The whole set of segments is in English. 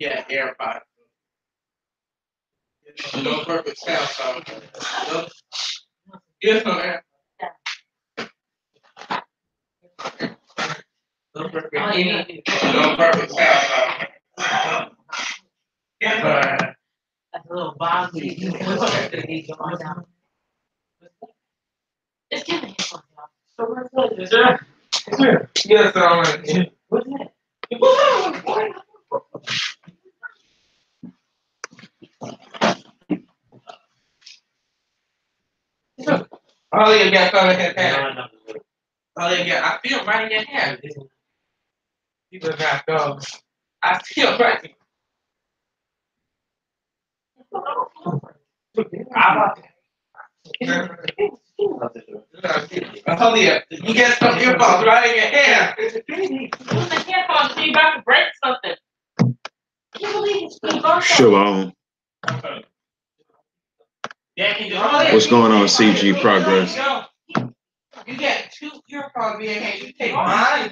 Yeah, AirPods. No perfect sound, so no. Yes, no AirPods. No perfect. No perfect sound, so. Yeah, that's a little boxy. It's giving it. So what's that? Yes, what's that? Oh, you got something in your hand. Oh, you got. I feel right in your hand. You just got go. I feel right. I told you, you get some earphones right in your hand. Use the headphones so you about to break something. Shalom. What's going on, CG Progress? You get 2 earphones being here. You take mine.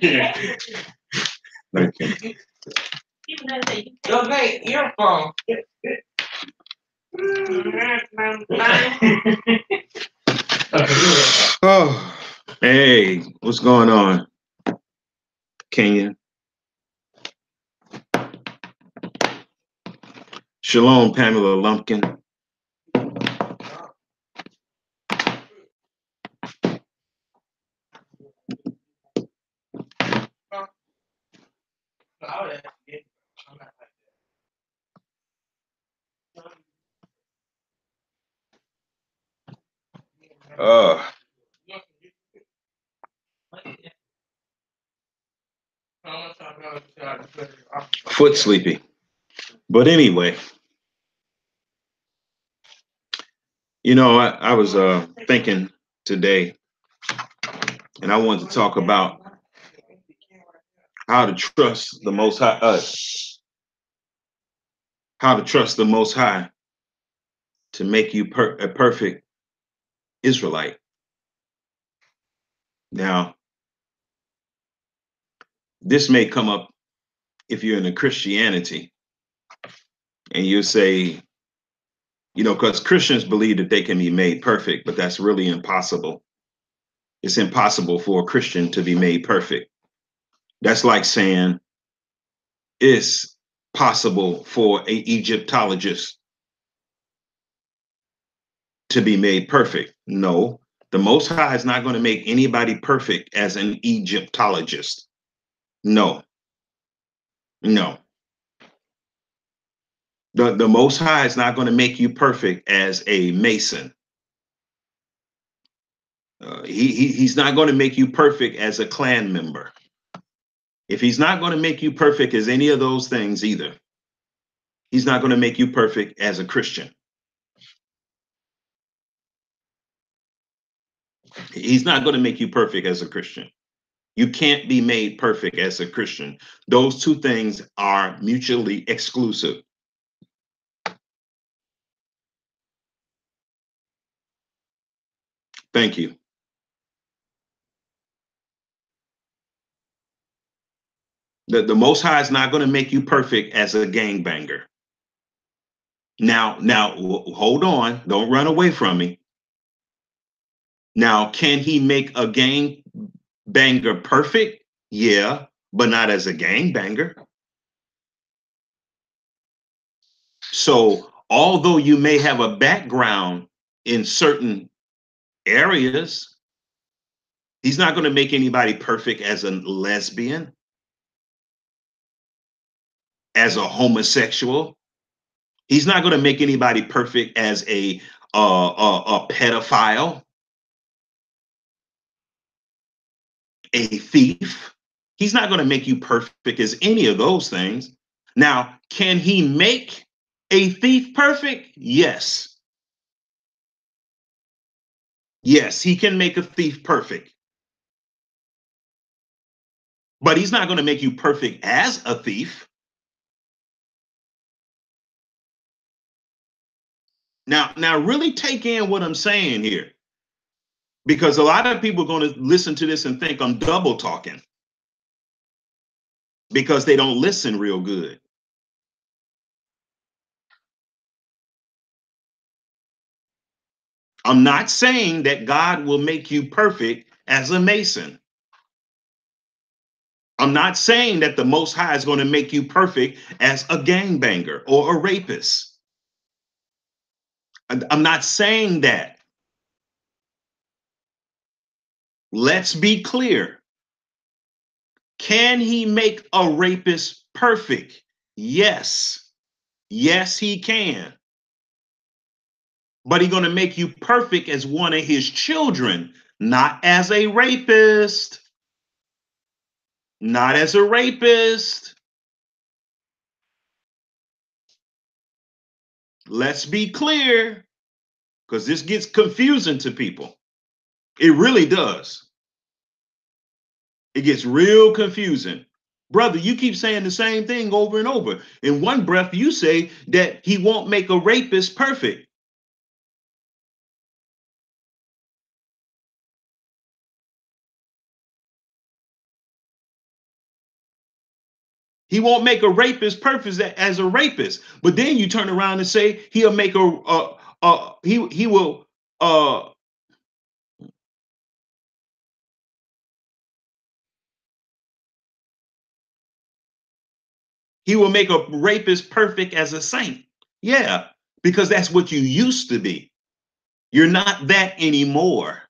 Thank you. Those ain't earphones. Oh, hey, what's going on, Kenya? Shalom, Pamela Lumpkin. Foot sleepy. But anyway, you know, I was thinking today, and I wanted to talk about how to trust the Most High, how to trust the Most High to make you a perfect Israelite. Now, this may come up if you're in a Christianity, and you say, you know, because Christians believe that they can be made perfect, but that's really impossible. It's impossible for a Christian to be made perfect. That's like saying it's possible for an Egyptologist to be made perfect. No, the Most High is not going to make anybody perfect as an Egyptologist. No, no. The Most High is not going to make you perfect as a Mason. He's not going to make you perfect as a clan member. If he's not going to make you perfect as any of those things either, he's not going to make you perfect as a Christian. He's not going to make you perfect as a Christian. You can't be made perfect as a Christian. Those two things are mutually exclusive. Thank you. The Most High is not going to make you perfect as a gangbanger. Now, hold on. Don't run away from me. Now, can he make a gangbanger perfect? Yeah, but not as a gangbanger. So, although you may have a background in certain areas, he's not going to make anybody perfect as a lesbian, as a homosexual. He's not going to make anybody perfect as a pedophile, a thief. He's not going to make you perfect as any of those things. Now, can he make a thief perfect? Yes. Yes, he can make a thief perfect. But he's not going to make you perfect as a thief. Now really take in what I'm saying here, because a lot of people are going to listen to this and think I'm double talking because they don't listen real good. I'm not saying that God will make you perfect as a Mason. I'm not saying that the Most High is going to make you perfect as a gangbanger or a rapist. I'm not saying that. Let's be clear. Can he make a rapist perfect? Yes. Yes, he can. But he's going to make you perfect as one of his children, not as a rapist. Not as a rapist. Let's be clear, because this gets confusing to people. It really does. It gets real confusing. Brother, you keep saying the same thing over and over. In one breath, you say that he won't make a rapist perfect. He won't make a rapist perfect as a rapist. But then you turn around and say he'll make he will make a rapist perfect as a saint. Yeah, because that's what you used to be. You're not that anymore.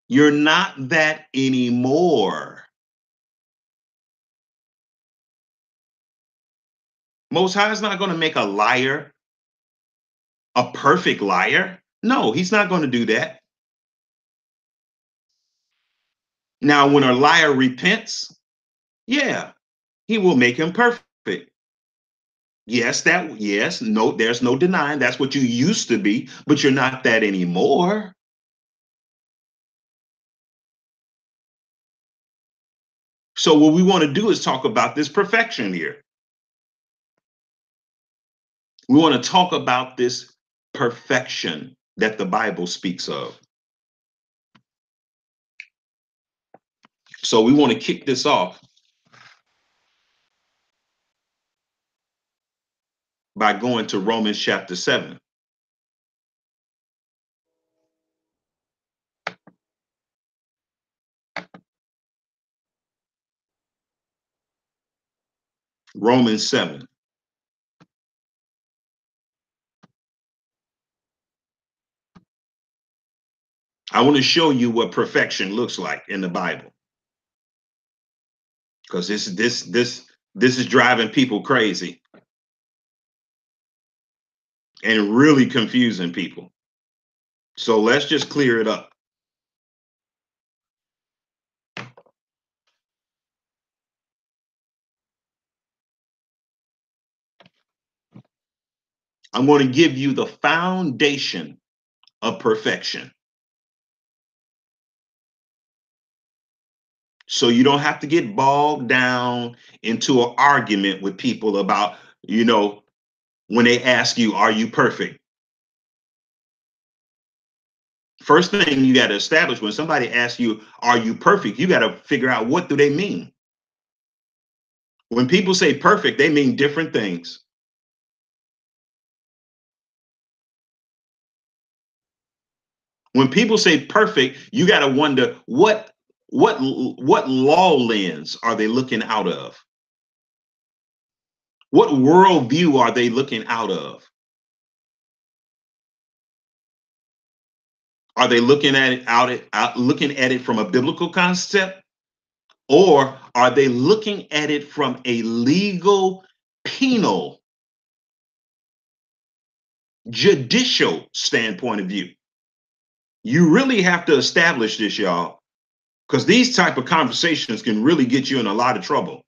You're not that anymore. Most High is not going to make a liar a perfect liar. No, he's not going to do that. Now, when a liar repents, yeah, he will make him perfect. Yes, no, there's no denying that's what you used to be, but you're not that anymore. So what we want to do is talk about this perfection here. We want to talk about this perfection that the Bible speaks of. So we want to kick this off by going to Romans chapter 7. Romans 7. I want to show you what perfection looks like in the Bible. Because this is driving people crazy and really confusing people. So let's just clear it up. I'm going to give you the foundation of perfection. So you don't have to get bogged down into an argument with people about, when they ask you, are you perfect? First thing you got to establish when somebody asks you, are you perfect? You got to figure out, what do they mean? When people say perfect, they mean different things. When people say perfect, you got to wonder what law lens are they looking out of? What worldview are they looking out of? Are they looking at it from a biblical concept, or are they looking at it from a legal, penal, judicial standpoint of view? You really have to establish this, y'all, because these type of conversations can really get you in a lot of trouble.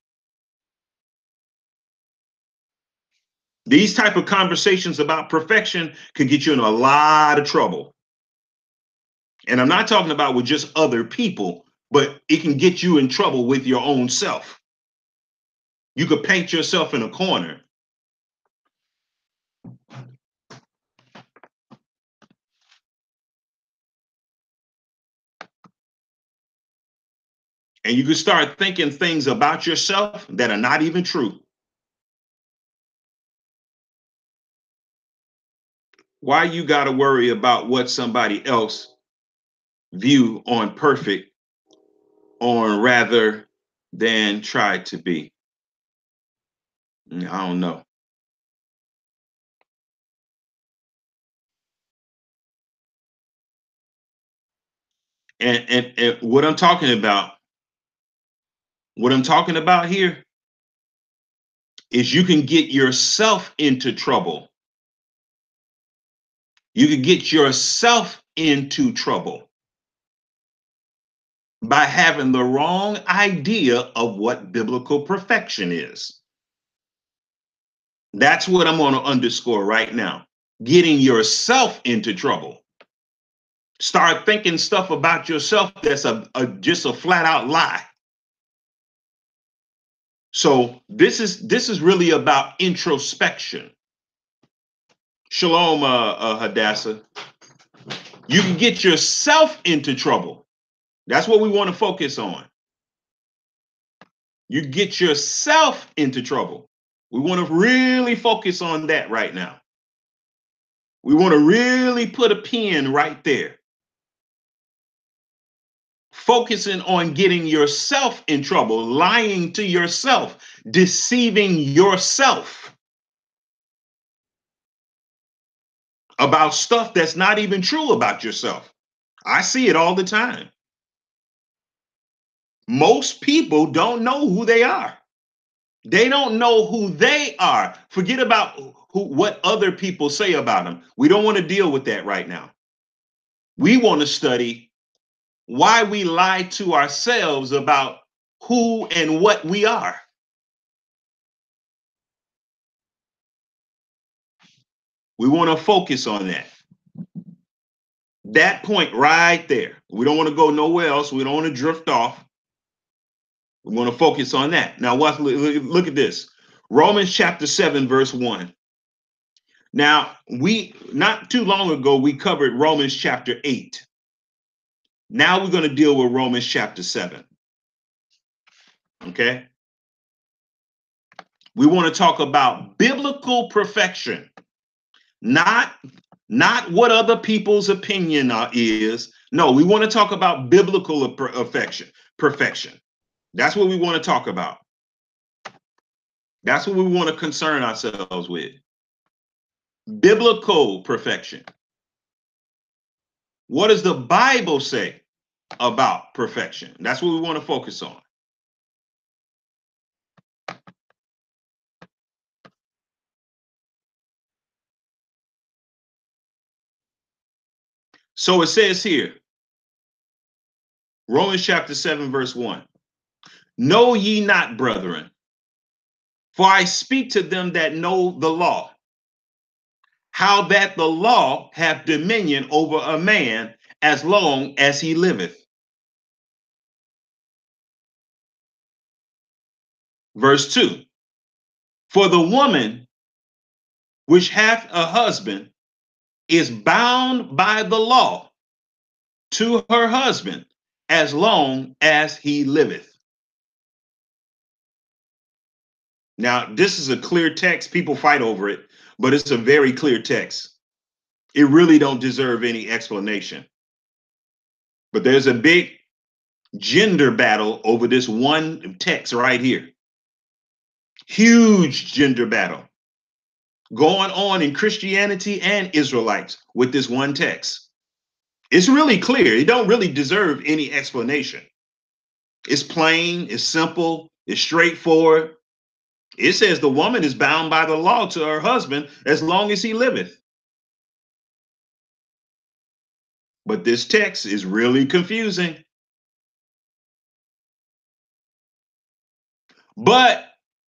These type of conversations about perfection could get you in a lot of trouble. And I'm not talking about with just other people, but it can get you in trouble with your own self. You could paint yourself in a corner. And you could start thinking things about yourself that are not even true. Why you got to worry about what somebody else view on perfect, or rather than try to be? I don't know. And what I'm talking about here is you can get yourself into trouble. You can get yourself into trouble by having the wrong idea of what biblical perfection is. That's what I'm going to underscore right now. Getting yourself into trouble. Start thinking stuff about yourself that's just a flat out lie. So this is really about introspection. Shalom, Hadassah. You can get yourself into trouble. That's what we want to focus on. You get yourself into trouble. We want to really focus on that right now. We want to really put a pin right there. Focusing on getting yourself in trouble, lying to yourself, deceiving yourself about stuff that's not even true about yourself. I see it all the time. Most people don't know who they are. They don't know who they are. Forget about what other people say about them. We don't want to deal with that right now. We want to study why we lie to ourselves about who and what we are. We want to focus on that. That point right there. We don't want to go nowhere else. We don't want to drift off. We want to focus on that. Now, look at this. Romans chapter 7, verse 1. Now, not too long ago, we covered Romans chapter 8. Now we're going to deal with Romans chapter 7. Okay? We want to talk about biblical perfection, not what other people's opinion is. No, we want to talk about biblical perfection. That's what we want to talk about. That's what we want to concern ourselves with. Biblical perfection. What does the Bible say about perfection? That's what we want to focus on. So it says here, Romans chapter 7, verse 1. Know ye not, brethren, for I speak to them that know the law, how that the law hath dominion over a man as long as he liveth. Verse 2. For the woman which hath a husband is bound by the law to her husband as long as he liveth. Now, this is a clear text. People fight over it, but it's a very clear text. It really don't deserve any explanation. But there's a big gender battle over this one text right here. Huge gender battle going on in Christianity and Israelites with this one text. It's really clear. It don't really deserve any explanation. It's plain, it's simple, it's straightforward. It says the woman is bound by the law to her husband as long as he liveth. But this text is really confusing. But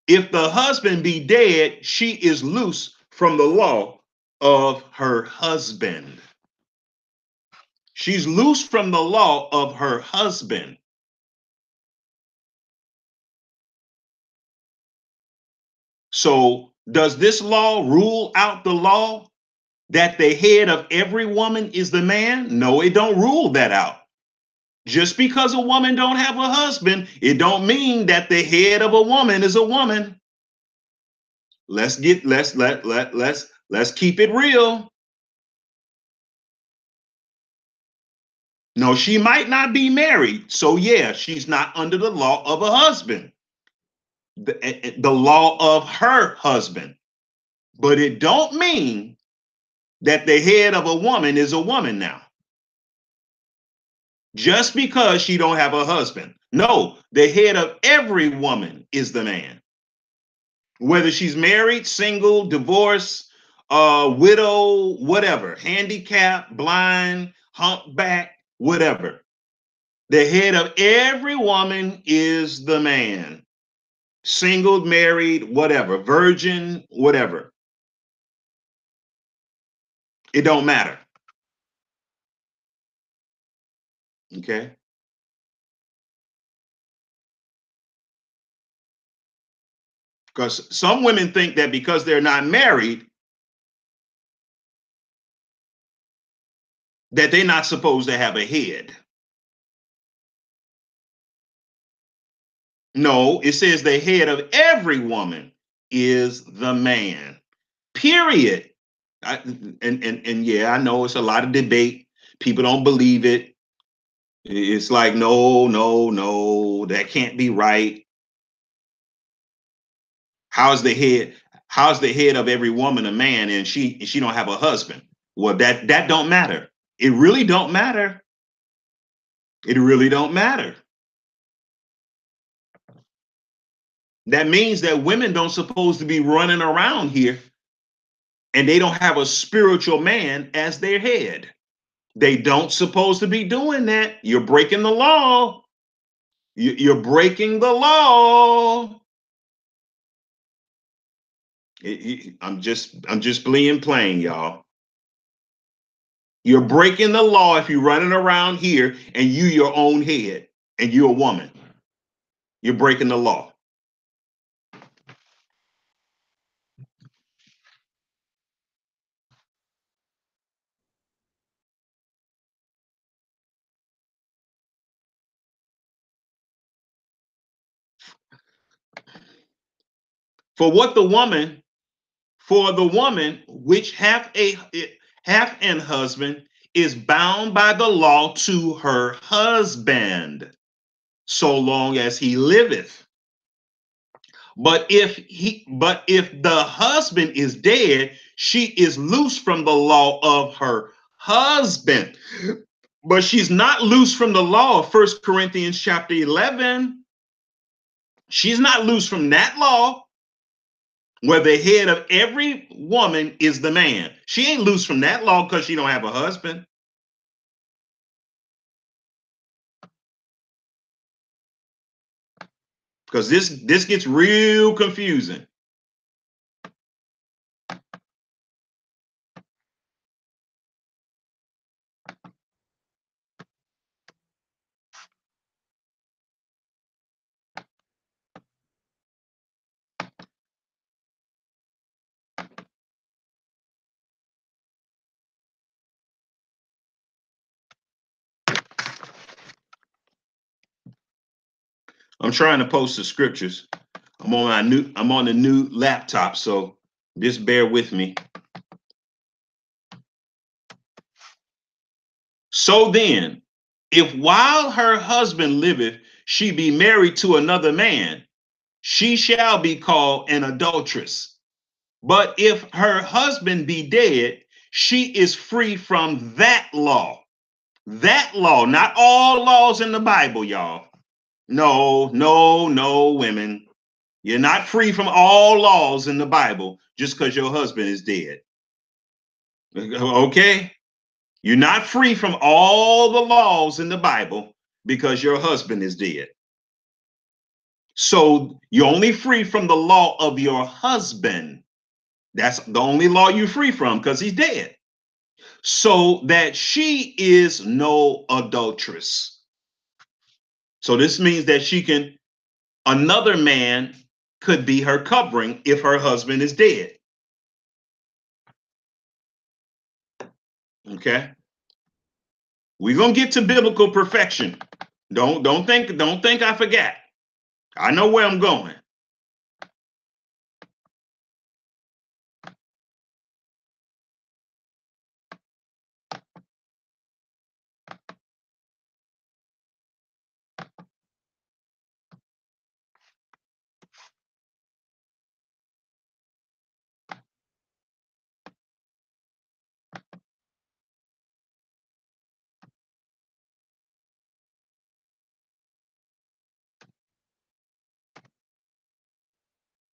if the husband be dead, she is loose from the law of her husband. She's loose from the law of her husband. So does this law rule out the law that the head of every woman is the man? No, it don't rule that out. Just because a woman don't have a husband, it don't mean that the head of a woman is a woman. Let's keep it real. No, she might not be married. So yeah, she's not under the law of a husband. The law of her husband. But it don't mean that the head of a woman is a woman now. Just because she don't have a husband. No, the head of every woman is the man. Whether she's married, single, divorced, widow, whatever, handicapped, blind, humpback, whatever. The head of every woman is the man. Single, married, whatever, virgin, whatever. It don't matter. Okay. Because some women think that because they're not married, that they're not supposed to have a head. No, it says the head of every woman is the man. Period. And yeah, I know it's a lot of debate. People don't believe it. It's like, no, no, no, that can't be right. How's the head? How's the head of every woman a man and she don't have a husband? Well, that don't matter. It really don't matter. It really don't matter. That means that women don't supposed to be running around here and they don't have a spiritual man as their head. They don't supposed to be doing that. You're breaking the law. You're breaking the law. I'm just being plain, y'all. You're breaking the law if you're running around here and you your own head and you're a woman. You're breaking the law. For what the woman, for the woman which hath an husband is bound by the law to her husband, so long as he liveth. But if the husband is dead, she is loose from the law of her husband. But she's not loose from the law of 1 Corinthians chapter 11. She's not loose from that law where the head of every woman is the man. She ain't loose from that law because she don't have a husband. Because this gets real confusing. I'm trying to post the scriptures. I'm on the new laptop, so just bear with me. So then, if while her husband liveth, she be married to another man, she shall be called an adulteress. But if her husband be dead, she is free from that law. That law, not all laws in the Bible, y'all. No, no, no, women. You're not free from all laws in the Bible just because your husband is dead. Okay? You're not free from all the laws in the Bible because your husband is dead. So you're only free from the law of your husband. That's the only law you're free from because he's dead. So that she is no adulteress. So this means that another man could be her covering if her husband is dead. Okay? We're gonna get to biblical perfection. Don't think I forgot. I know where I'm going.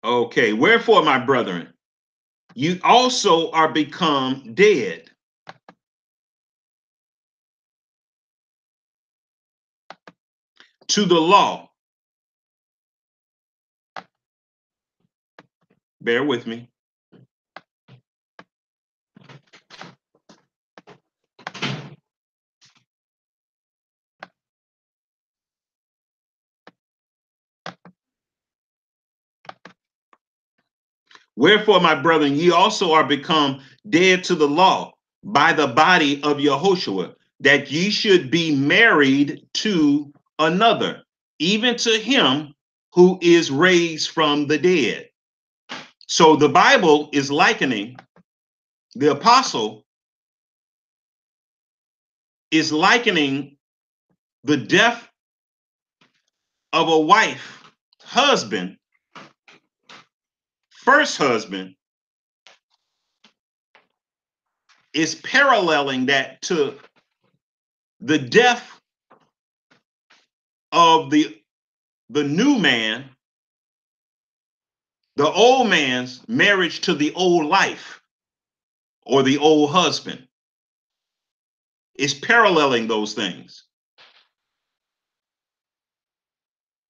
Okay, wherefore, my brethren, you also are become dead to the law. Bear with me. Wherefore, my brethren, ye also are become dead to the law by the body of Yehoshua, that ye should be married to another, even to him who is raised from the dead. So the Bible is likening, the apostle is likening the death of a wife, husband, first husband, is paralleling that to the death of the new man, the old man's marriage to the old life or the old husband. Is paralleling those things.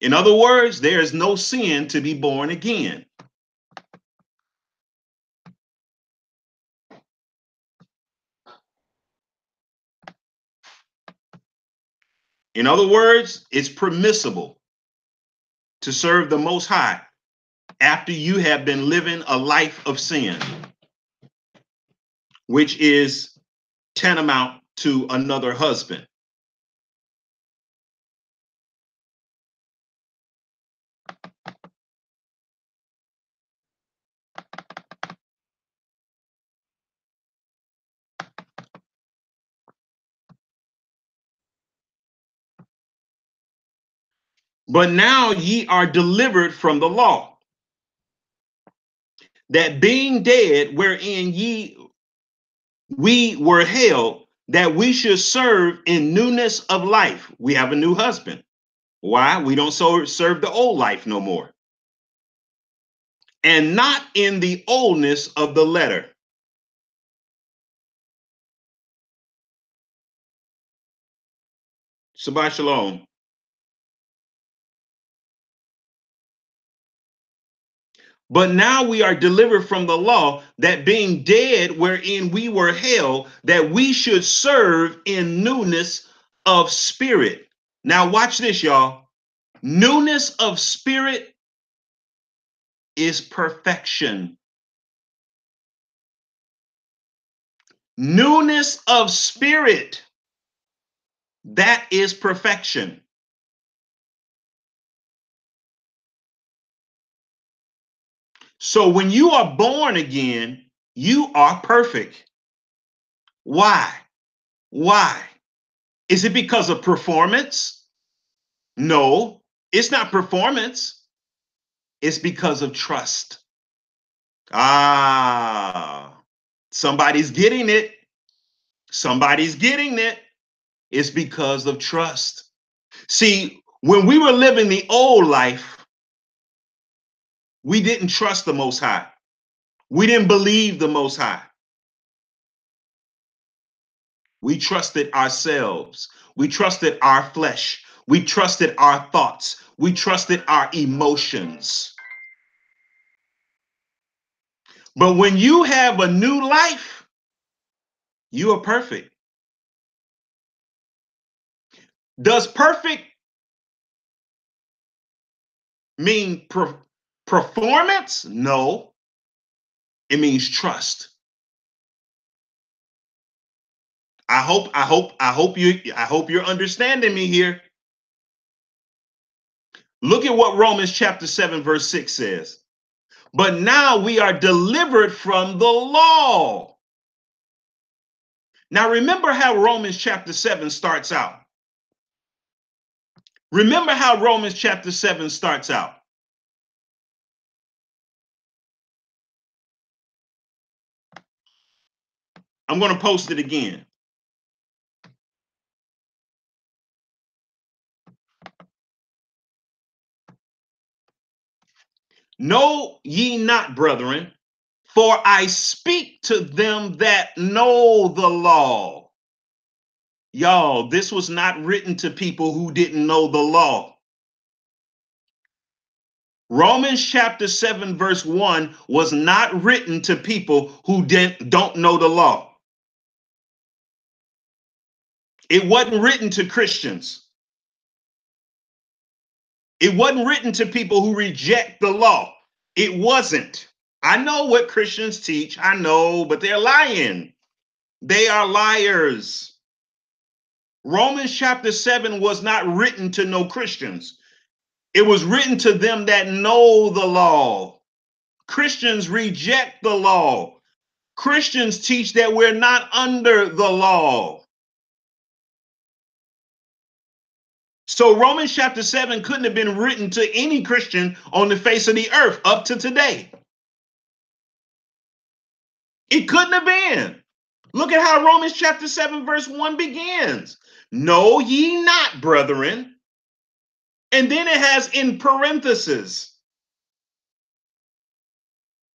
In other words, there is no sin to be born again. In other words, it's permissible to serve the Most High after you have been living a life of sin, which is tantamount to another husband. But now ye are delivered from the law, that being dead wherein we were held, that we should serve in newness of life. We have a new husband. Why? We don't serve the old life no more. And not in the oldness of the letter. Shabbat shalom. But now we are delivered from the law, that being dead wherein we were held, that we should serve in newness of spirit. Now watch this, y'all. Newness of spirit is perfection. Newness of spirit, that is perfection. So when you are born again, you are perfect. Why? Why? Is it because of performance? No, it's not performance. It's because of trust. Ah, somebody's getting it. Somebody's getting it. It's because of trust. See, when we were living the old life, we didn't trust the Most High. We didn't believe the Most High. We trusted ourselves. We trusted our flesh. We trusted our thoughts. We trusted our emotions. But when you have a new life, you are perfect. Does perfect mean performance? No, it means trust. I hope you're understanding me here. Look at what Romans chapter 7 verse 6 says. But now we are delivered from the law. Now remember how Romans chapter 7 starts out. Remember how Romans chapter 7 starts out. I'm going to post it again. Know ye not, brethren, for I speak to them that know the law. Y'all, this was not written to people who didn't know the law. Romans chapter 7 verse 1 was not written to people who don't know the law. It wasn't written to Christians. It wasn't written to people who reject the law. It wasn't. I know what Christians teach. I know, but they're lying. They are liars. Romans chapter 7 was not written to no Christians. It was written to them that know the law. Christians reject the law. Christians teach that we're not under the law. So Romans chapter 7 couldn't have been written to any Christian on the face of the earth up to today. It couldn't have been. Look at how Romans chapter 7 verse 1 begins. Know ye not, brethren. And then it has in parentheses.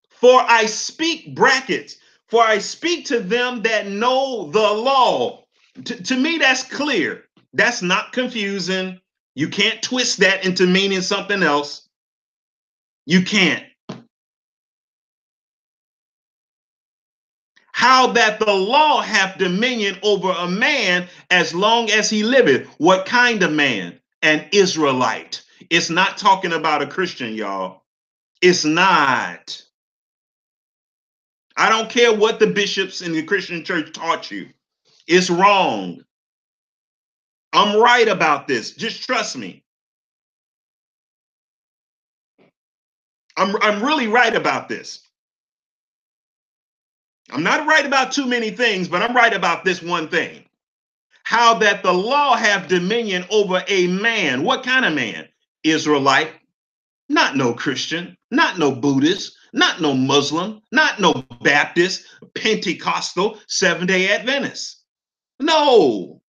For I speak, brackets, for I speak to them that know the law. To me, that's clear. That's not confusing. You can't twist that into meaning something else. You can't. How that the law hath dominion over a man as long as he liveth. What kind of man? An Israelite. It's not talking about a Christian, y'all. It's not. I don't care what the bishops in the Christian church taught you. It's wrong. I'm right about this. Just trust me. I'm really right about this. I'm not right about too many things, but I'm right about this one thing. How that the law have dominion over a man. What kind of man? Israelite. Not no Christian, not no Buddhist, not no Muslim, not no Baptist, Pentecostal, Seventh-day Adventist. No.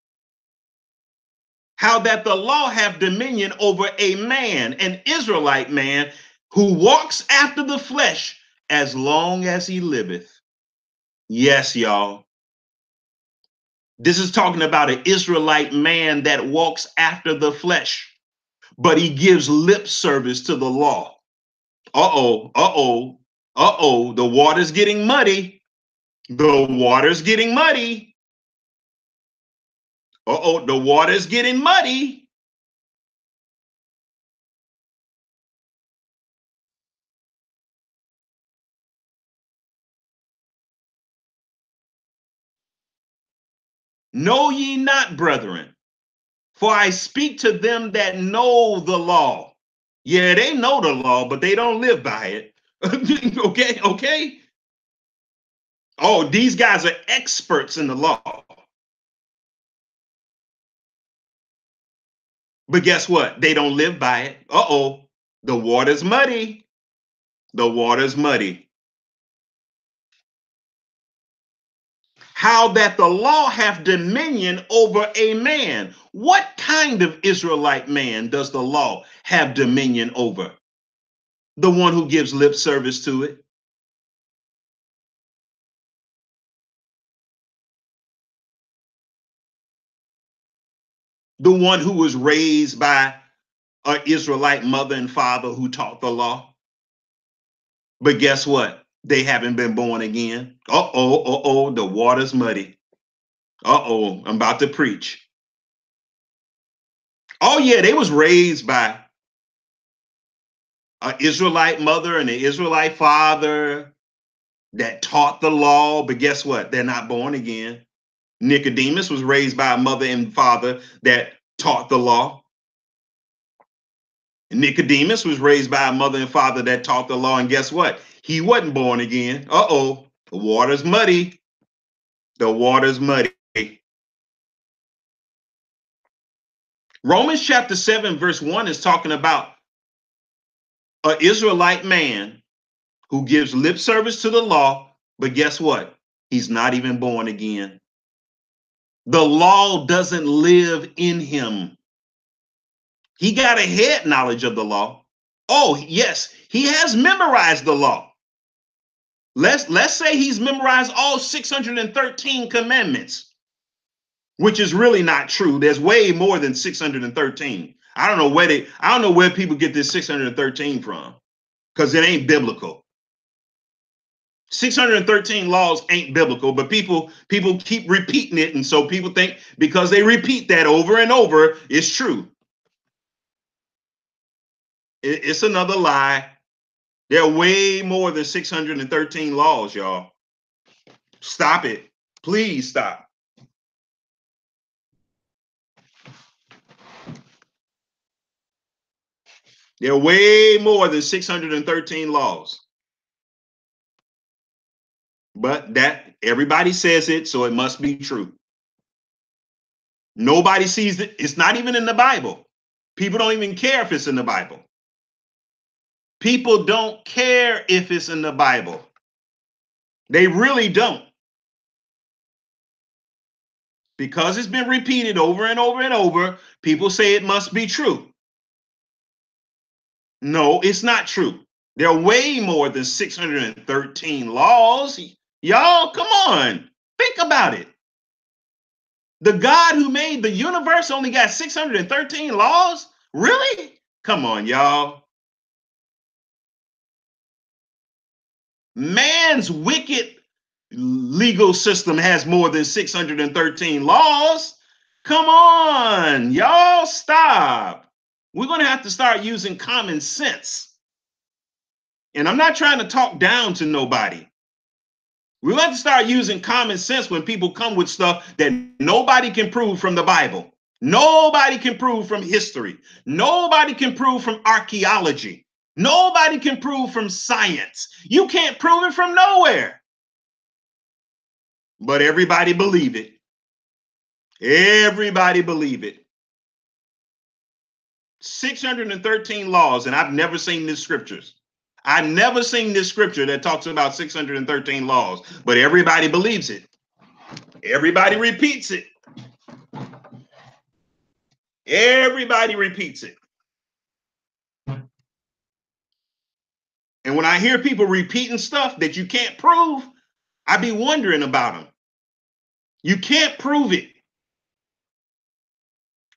How that the law have dominion over a man, an Israelite man, who walks after the flesh as long as he liveth. Yes, y'all. This is talking about an Israelite man that walks after the flesh, but he gives lip service to the law. Uh-oh, uh-oh, uh-oh, the water's getting muddy. The water's getting muddy. Uh-oh, the water's getting muddy. Know ye not, brethren, for I speak to them that know the law. Yeah, they know the law, but they don't live by it. Okay. Oh, these guys are experts in the law. But guess what? They don't live by it. Uh-oh, the water's muddy. The water's muddy. How that the law hath dominion over a man. What kind of Israelite man does the law have dominion over? The one who gives lip service to it. The one who was raised by an Israelite mother and father who taught the law. But guess what? They haven't been born again. Uh-oh, the water's muddy. Uh-oh, I'm about to preach. Oh yeah, they was raised by an Israelite mother and an Israelite father that taught the law, but guess what? They're not born again. Nicodemus was raised by a mother and father that taught the law. Nicodemus was raised by a mother and father that taught the law, and guess what? He wasn't born again. Uh-oh, the water's muddy. The water's muddy. Romans chapter 7 verse 1 is talking about an Israelite man who gives lip service to the law, but guess what? He's not even born again. The law doesn't live in him. He got a head knowledge of the law. Oh, yes, he has memorized the law. Let's say he's memorized all 613 commandments, which is really not true. There's way more than 613. I don't know where people get this 613 from, because it ain't biblical. 613 laws ain't biblical, but people keep repeating it, and so people think because they repeat that over and over, it's true. It's another lie. There are way more than 613 laws, y'all. Stop it. Please stop. There are way more than 613 laws. But that everybody says it, so it must be true. Nobody sees it. It's not even in the Bible. People don't even care if it's in the Bible. People don't care if it's in the Bible. They really don't. Because it's been repeated over and over and over, people say it must be true. No, it's not true. There are way more than 613 laws. Y'all, come on. Think about it. The God who made the universe only got 613 laws? Really? Come on, y'all. Man's wicked legal system has more than 613 laws. Come on, y'all, stop. We're going to have to start using common sense. And I'm not trying to talk down to nobody. We have to start using common sense when people come with stuff that nobody can prove from the Bible. Nobody can prove from history. Nobody can prove from archaeology. Nobody can prove from science. You can't prove it from nowhere. But everybody believe it. Everybody believe it. 613 laws, and I've never seen this scriptures. I've never seen this scripture that talks about 613 laws, but everybody believes it. Everybody repeats it. Everybody repeats it. And when I hear people repeating stuff that you can't prove, I be wondering about them. You can't prove it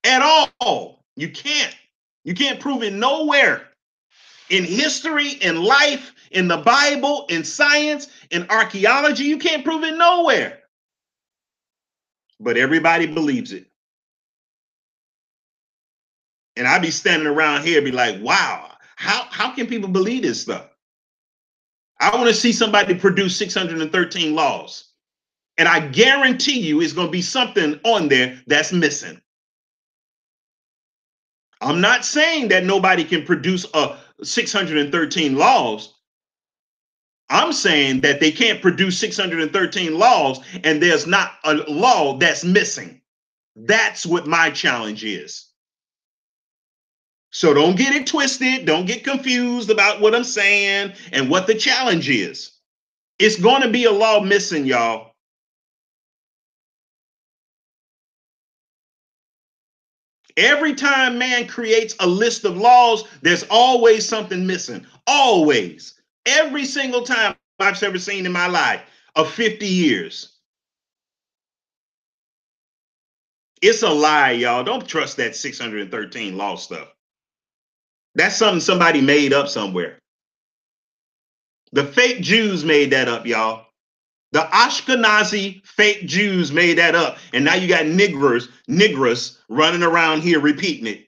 at all. You can't. You can't prove it nowhere. In history, in life, in the Bible, in science, in archaeology, you can't prove it nowhere. But everybody believes it. And I be standing around here be like, wow, how can people believe this stuff? I want to see somebody produce 613 laws. And I guarantee you it's going to be something on there that's missing. I'm not saying that nobody can produce 613 laws. I'm saying that they can't produce 613 laws and there's not a law that's missing. That's what my challenge is. So don't get it twisted. Don't get confused about what I'm saying and what the challenge is. It's going to be a law missing, y'all. Every time man creates a list of laws, there's always something missing. Always. Every single time I've ever seen in my life of 50 years. It's a lie, y'all. Don't trust that 613 law stuff. That's something somebody made up somewhere. The fake Jews made that up, y'all. The Ashkenazi fake Jews made that up. And now you got niggers running around here repeating it.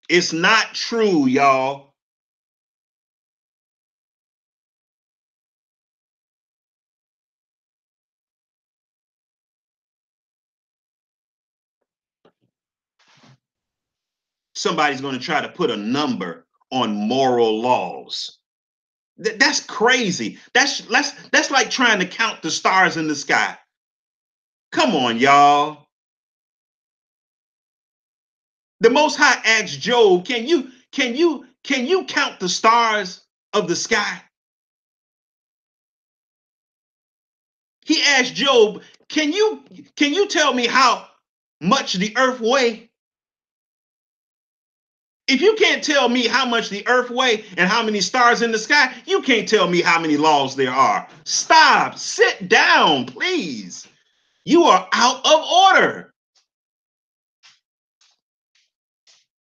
It's not true, y'all. Somebody's going to try to put a number on moral laws. That's crazy. That's like trying to count the stars in the sky. Come on, y'all. The Most High asked Job, can you count the stars of the sky? He asked Job, can you tell me how much the earth weighs? If you can't tell me how much the earth weighs and how many stars in the sky, you can't tell me how many laws there are. Stop. Sit down, please. You are out of order.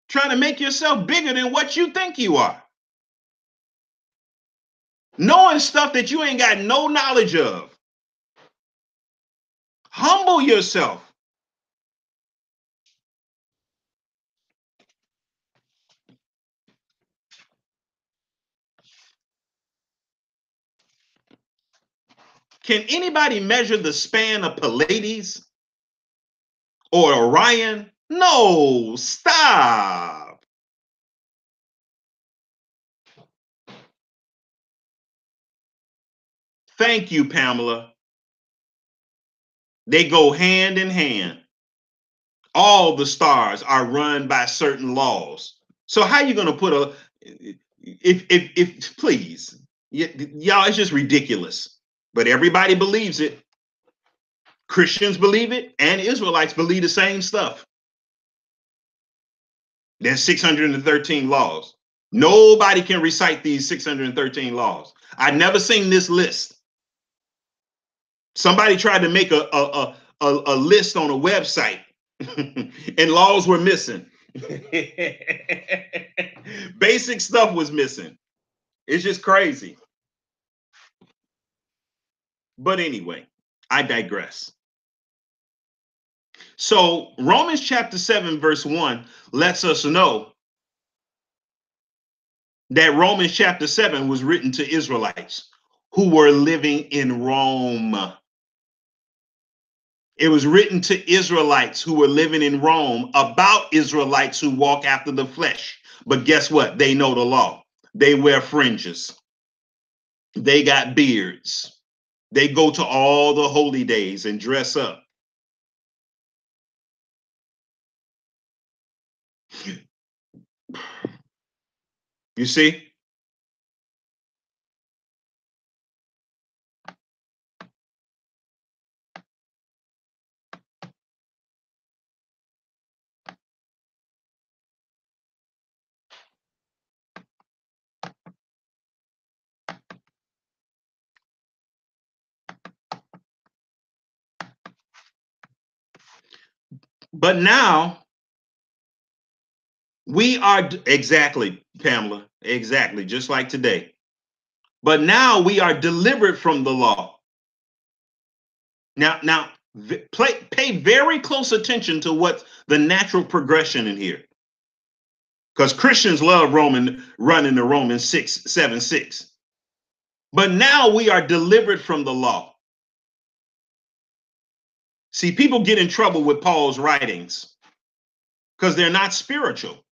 Trying to make yourself bigger than what you think you are. Knowing stuff that you ain't got no knowledge of. Humble yourself. Can anybody measure the span of Pleiades or Orion? No, stop. Thank you, Pamela. They go hand in hand. All the stars are run by certain laws. So how are you going to put a, if please, y'all, it's just ridiculous. But everybody believes it. Christians believe it, and Israelites believe the same stuff. There's 613 laws. Nobody can recite these 613 laws. I've never seen this list. Somebody tried to make a list on a website and laws were missing. Basic stuff was missing. It's just crazy. But anyway, I digress. So Romans chapter 7 verse 1 lets us know that Romans chapter 7 was written to Israelites who were living in Rome. It was written to Israelites who were living in Rome about Israelites who walk after the flesh. But guess what? They know the law. They wear fringes. They got beards. They go to all the holy days and dress up. You see? But now we are exactly, Pamela, exactly, just like today. But now we are delivered from the law. Now, pay very close attention to what the natural progression in here, because Christians love running the Romans 6:7:6. But now we are delivered from the law. See, people get in trouble with Paul's writings because they're not spiritual.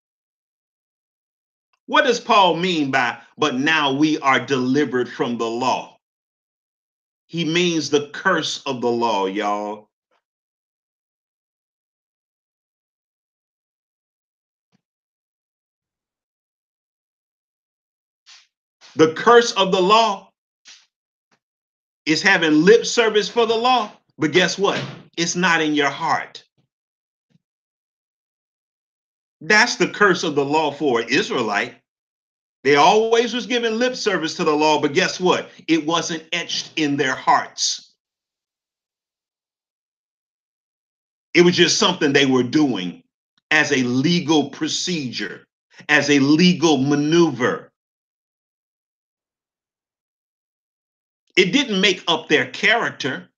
What does Paul mean by, but now we are delivered from the law? He means the curse of the law, y'all. The curse of the law is having lip service for the law, but guess what? It's not in your heart. That's the curse of the law for an Israelite. They always was giving lip service to the law, but guess what? It wasn't etched in their hearts. It was just something they were doing as a legal procedure, as a legal maneuver. It didn't make up their character.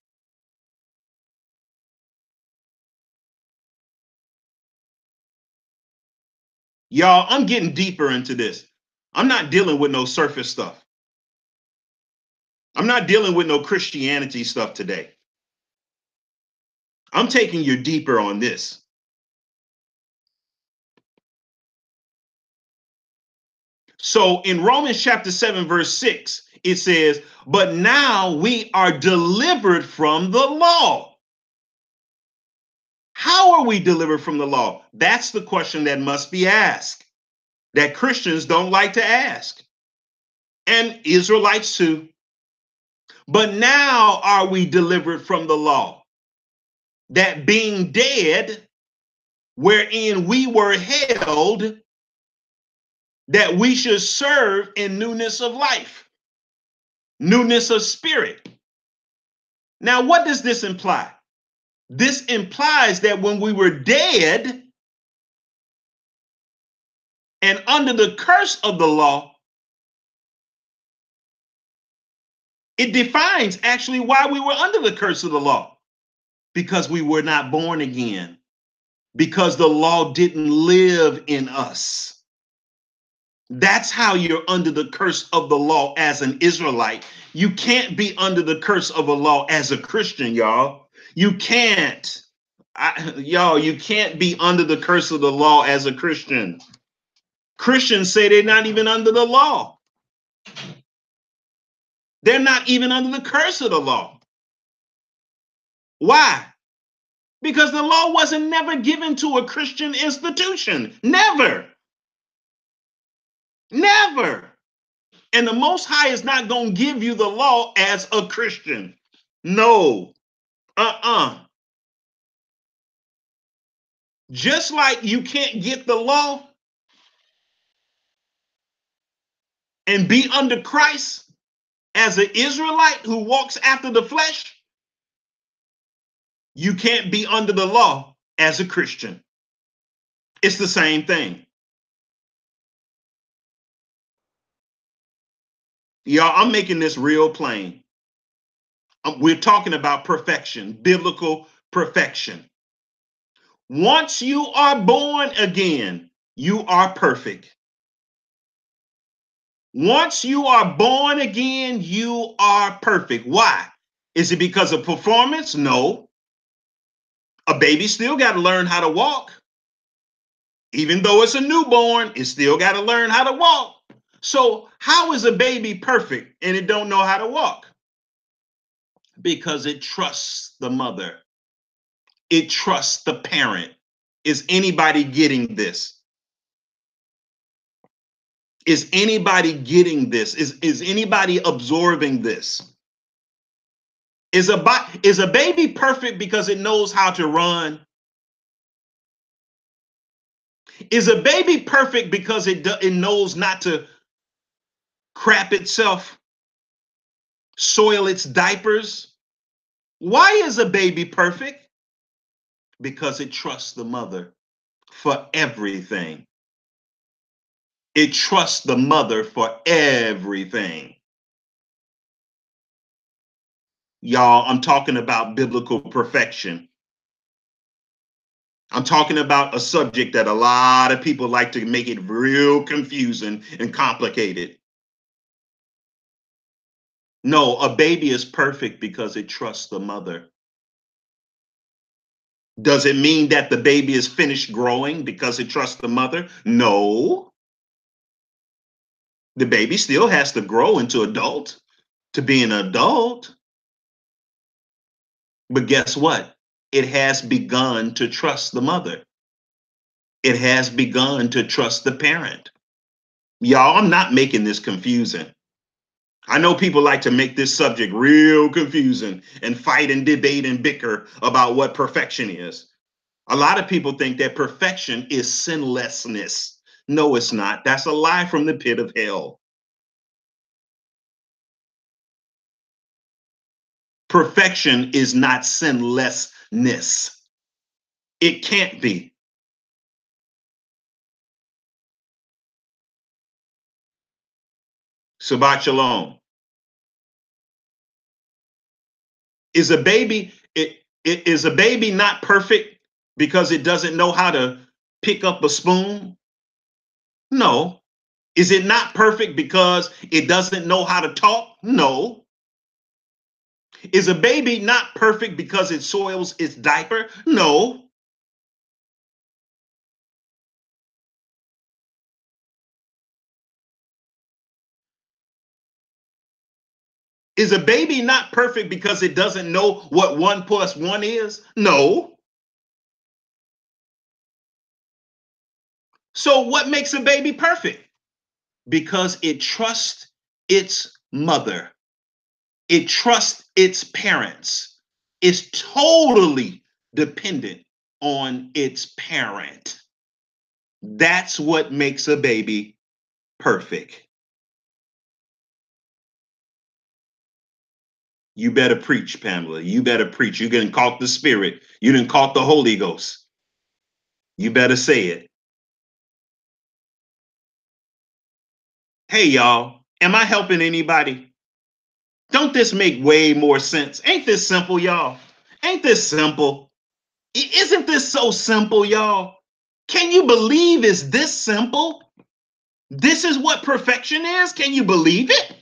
Y'all, I'm getting deeper into this. I'm not dealing with no surface stuff. I'm not dealing with no Christianity stuff today. I'm taking you deeper on this. So in Romans chapter 7, verse 6, it says, but now we are delivered from the law. How are we delivered from the law? That's the question that must be asked, that Christians don't like to ask, and Israelites too. But now are we delivered from the law, that being dead, wherein we were held that we should serve in newness of life, newness of spirit. Now, what does this imply? This implies that when we were dead and under the curse of the law, it defines actually why we were under the curse of the law. Because we were not born again. Because the law didn't live in us. That's how you're under the curse of the law as an Israelite. You can't be under the curse of a law as a Christian, y'all. You can't. You can't be under the curse of the law as a Christian. Christians say they're not even under the law. They're not even under the curse of the law. Why? Because the law wasn't never given to a Christian institution. Never. Never. And the Most High is not going to give you the law as a Christian. No. Just like you can't get the law and be under Christ as an Israelite who walks after the flesh, you can't be under the law as a Christian. It's the same thing. Y'all, I'm making this real plain. We're talking about perfection, biblical perfection. Once you are born again, you are perfect. Once you are born again, you are perfect. Why? Is it because of performance? No. A baby still got to learn how to walk. Even though it's a newborn, it still got to learn how to walk. So how is a baby perfect and it don't know how to walk? Because it trusts the mother. It trusts the parent. Is anybody getting this? Is anybody getting this? Is anybody absorbing this? Is a baby perfect because it knows how to run? Is a baby perfect because it knows not to crap itself, soil its diapers? Why is a baby perfect? Because it trusts the mother for everything. It trusts the mother for everything. Y'all, I'm talking about biblical perfection. I'm talking about a subject that a lot of people like to make it real confusing and complicated. No, a baby is perfect because it trusts the mother. Does it mean that the baby is finished growing because it trusts the mother? No. The baby still has to grow into adult to be an adult. But guess what? It has begun to trust the mother. It has begun to trust the parent. Y'all, I'm not making this confusing. I know people like to make this subject real confusing and fight and debate and bicker about what perfection is. A lot of people think that perfection is sinlessness. No, it's not. That's a lie from the pit of hell. Perfection is not sinlessness. It can't be. Shabbat shalom. Is a baby is a baby not perfect because it doesn't know how to pick up a spoon? No. Is it not perfect because it doesn't know how to talk? No. Is a baby not perfect because it soils its diaper? No. Is a baby not perfect because it doesn't know what 1 + 1 is? No. So what makes a baby perfect? Because it trusts its mother. It trusts its parents. It's totally dependent on its parent. That's what makes a baby perfect. You better preach, Pamela. You better preach. You didn't caught the Spirit. You didn't caught the Holy Ghost. You better say it. Hey, y'all, am I helping anybody? Don't this make way more sense? Ain't this simple, y'all? Ain't this simple? Isn't this so simple, y'all? Can you believe it's this simple? This is what perfection is? Can you believe it?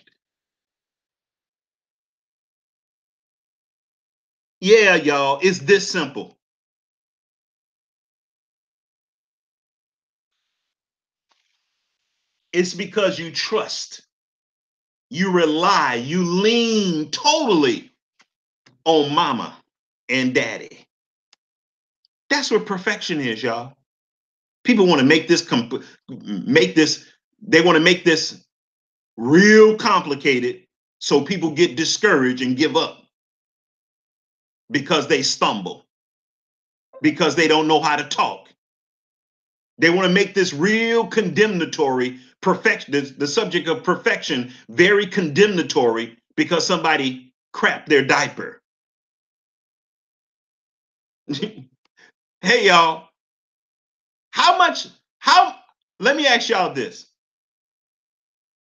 Yeah, y'all, it's this simple. It's because you trust, you rely, you lean totally on mama and daddy. That's what perfection is, y'all. People want to they want to make this real complicated so people get discouraged and give up because they stumble, because they don't know how to talk. They want to make this real condemnatory, perfection, the subject of perfection, very condemnatory because somebody crapped their diaper. Hey, y'all, let me ask y'all this.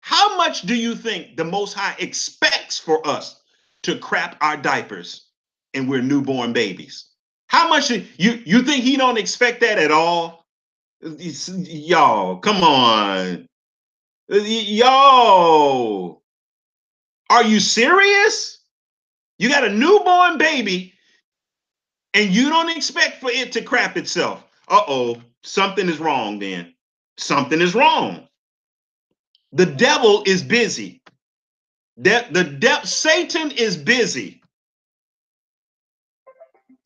How much do you think the Most High expects for us to crap our diapers and we're newborn babies? How much you think he don't expect that at all? Y'all, come on. Yo, are you serious? You got a newborn baby and you don't expect for it to crap itself. Uh-oh, something is wrong then. Something is wrong. The devil is busy. Satan is busy.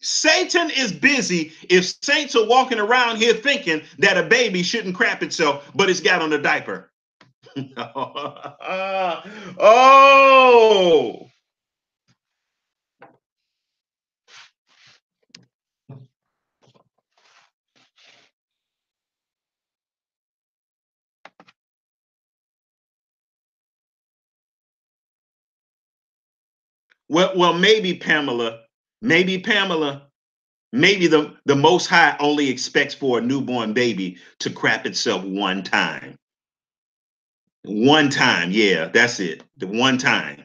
Satan is busy if saints are walking around here thinking that a baby shouldn't crap itself, but it's got on a diaper. Oh. Well, maybe Pamela, maybe the Most High only expects for a newborn baby to crap itself one time. One time, yeah, that's it. The one time.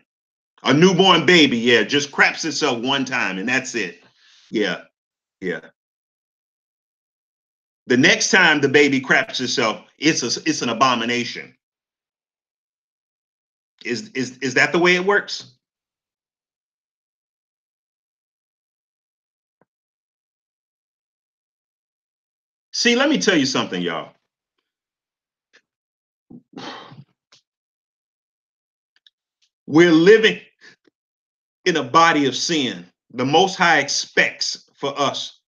A newborn baby, yeah, just craps itself one time and that's it. Yeah, yeah. The next time the baby craps itself, it's an abomination. Is that the way it works? See, let me tell you something, y'all. We're living in a body of sin. The Most High expects for us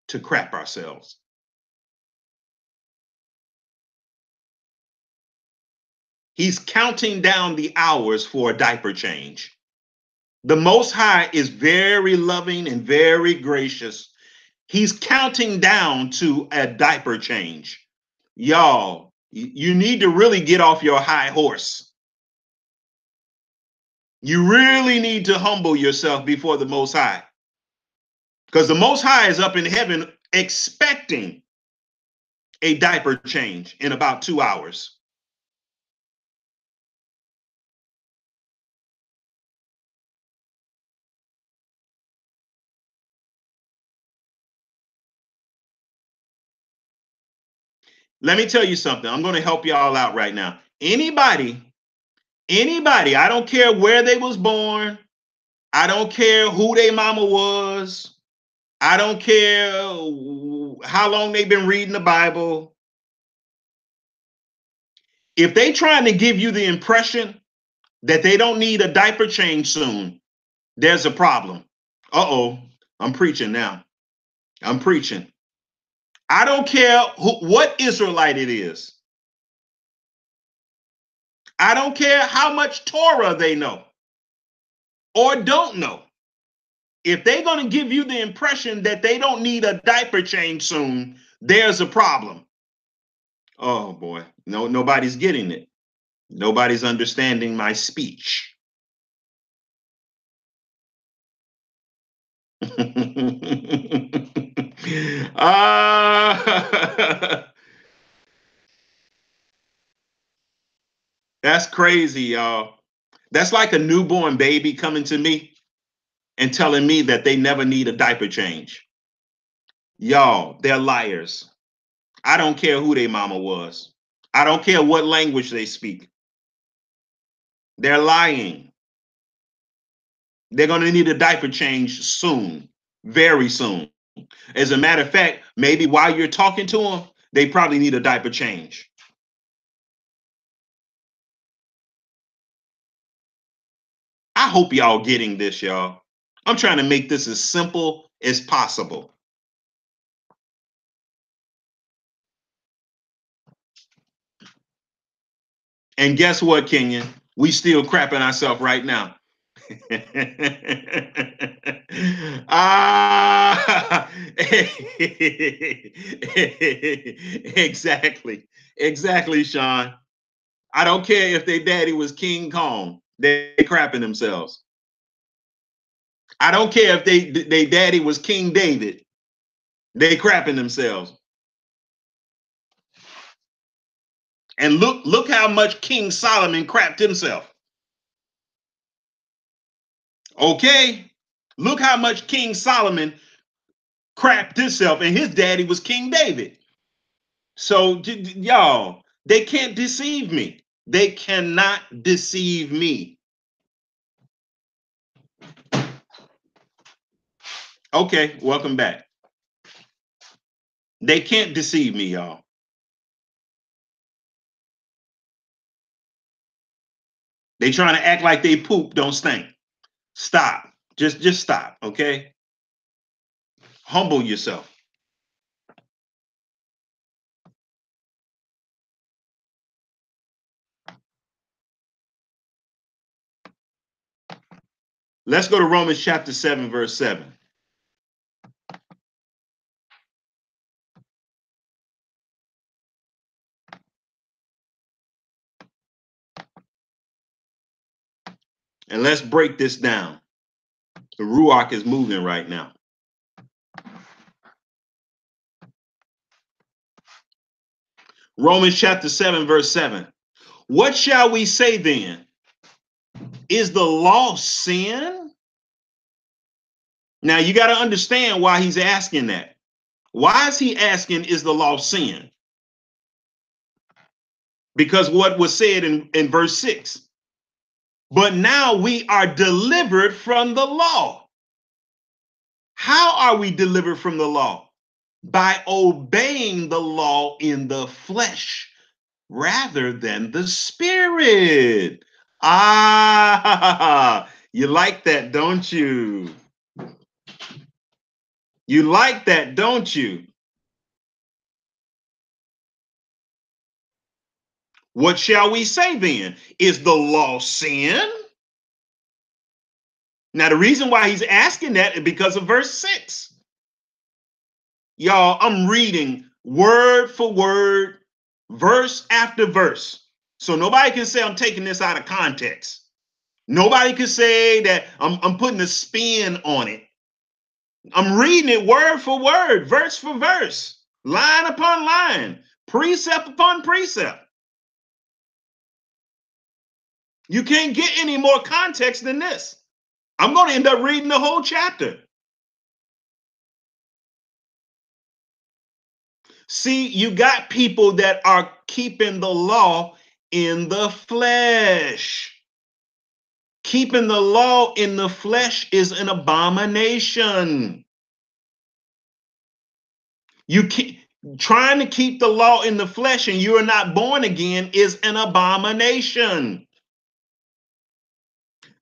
to crap ourselves. He's counting down the hours for a diaper change. The Most High is very loving and very gracious. He's counting down to a diaper change. Y'all, you need to really get off your high horse. You really need to humble yourself before the Most High. Because the Most High is up in heaven expecting a diaper change in about 2 hours. Let me tell you something. I'm going to help y'all out right now. Anybody, I don't care where they was born. I don't care who their mama was. I don't care how long they've been reading the Bible. If they trying to give you the impression that they don't need a diaper change soon, there's a problem. Uh-oh, I'm preaching now. I'm preaching. I don't care what Israelite it is. I don't care how much Torah they know or don't know. If they're going to give you the impression that they don't need a diaper change soon, there's a problem. Oh boy. No, nobody's getting it. Nobody's understanding my speech. That's crazy, y'all. That's like a newborn baby coming to me and telling me that they never need a diaper change. Y'all, they're liars. I don't care who their mama was. I don't care what language they speak. They're lying. They're going to need a diaper change soon, very soon. As a matter of fact, maybe while you're talking to them, they probably need a diaper change. I hope y'all getting this, y'all. I'm trying to make this as simple as possible. And guess what, Kenyon? We still crapping ourselves right now. Ah, exactly, Sean. I don't care if their daddy was King Kong. They crapping themselves. I don't care if they daddy was King David. They crapping themselves. And look how much King Solomon crapped himself. Okay? Look how much King Solomon crapped himself, and his daddy was King David. So y'all, they can't deceive me. They cannot deceive me. Okay, welcome back. They can't deceive me, y'all. They trying to act like they poop don't stink. Stop. Just stop, okay? Humble yourself. Let's go to Romans chapter 7, verse 7. And let's break this down. The Ruach is moving right now. Romans chapter 7, verse 7. What shall we say then? Is the law sin? Now you got to understand why he's asking that. Why is he asking, is the law sin? Because what was said in verse 6. But now we are delivered from the law. How are we delivered from the law? By obeying the law in the flesh rather than the spirit. Ah, you like that, don't you? You like that, don't you? What shall we say then? Is the law sin? Now, the reason why he's asking that is because of verse 6. Y'all, I'm reading word for word, verse after verse. So nobody can say I'm taking this out of context. Nobody can say that I'm putting a spin on it. I'm reading it word for word, verse for verse, line upon line, precept upon precept. You can't get any more context than this. I'm going to end up reading the whole chapter. See, you got people that are keeping the law in the flesh. Keeping the law in the flesh is an abomination. You keep trying to keep the law in the flesh and you are not born again is an abomination.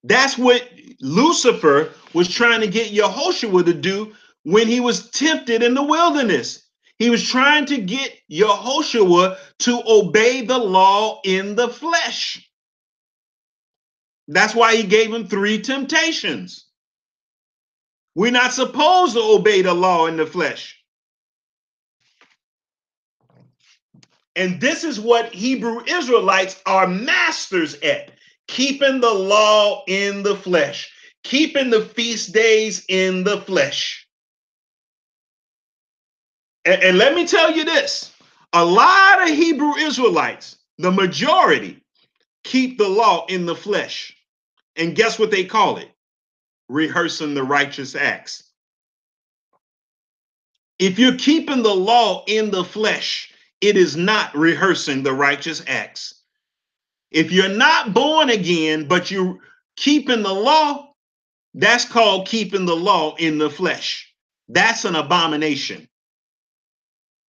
That's what Lucifer was trying to get Yehoshua to do when he was tempted in the wilderness. He was trying to get Yehoshua to obey the law in the flesh. That's why he gave him 3 temptations. We're not supposed to obey the law in the flesh. And this is what Hebrew Israelites are masters at: keeping the law in the flesh, keeping the feast days in the flesh. And let me tell you this, a lot of Hebrew Israelites, the majority, keep the law in the flesh. And guess what they call it? Rehearsing the righteous acts. If you're keeping the law in the flesh, it is not rehearsing the righteous acts. If you're not born again, but you're keeping the law, that's called keeping the law in the flesh. That's an abomination.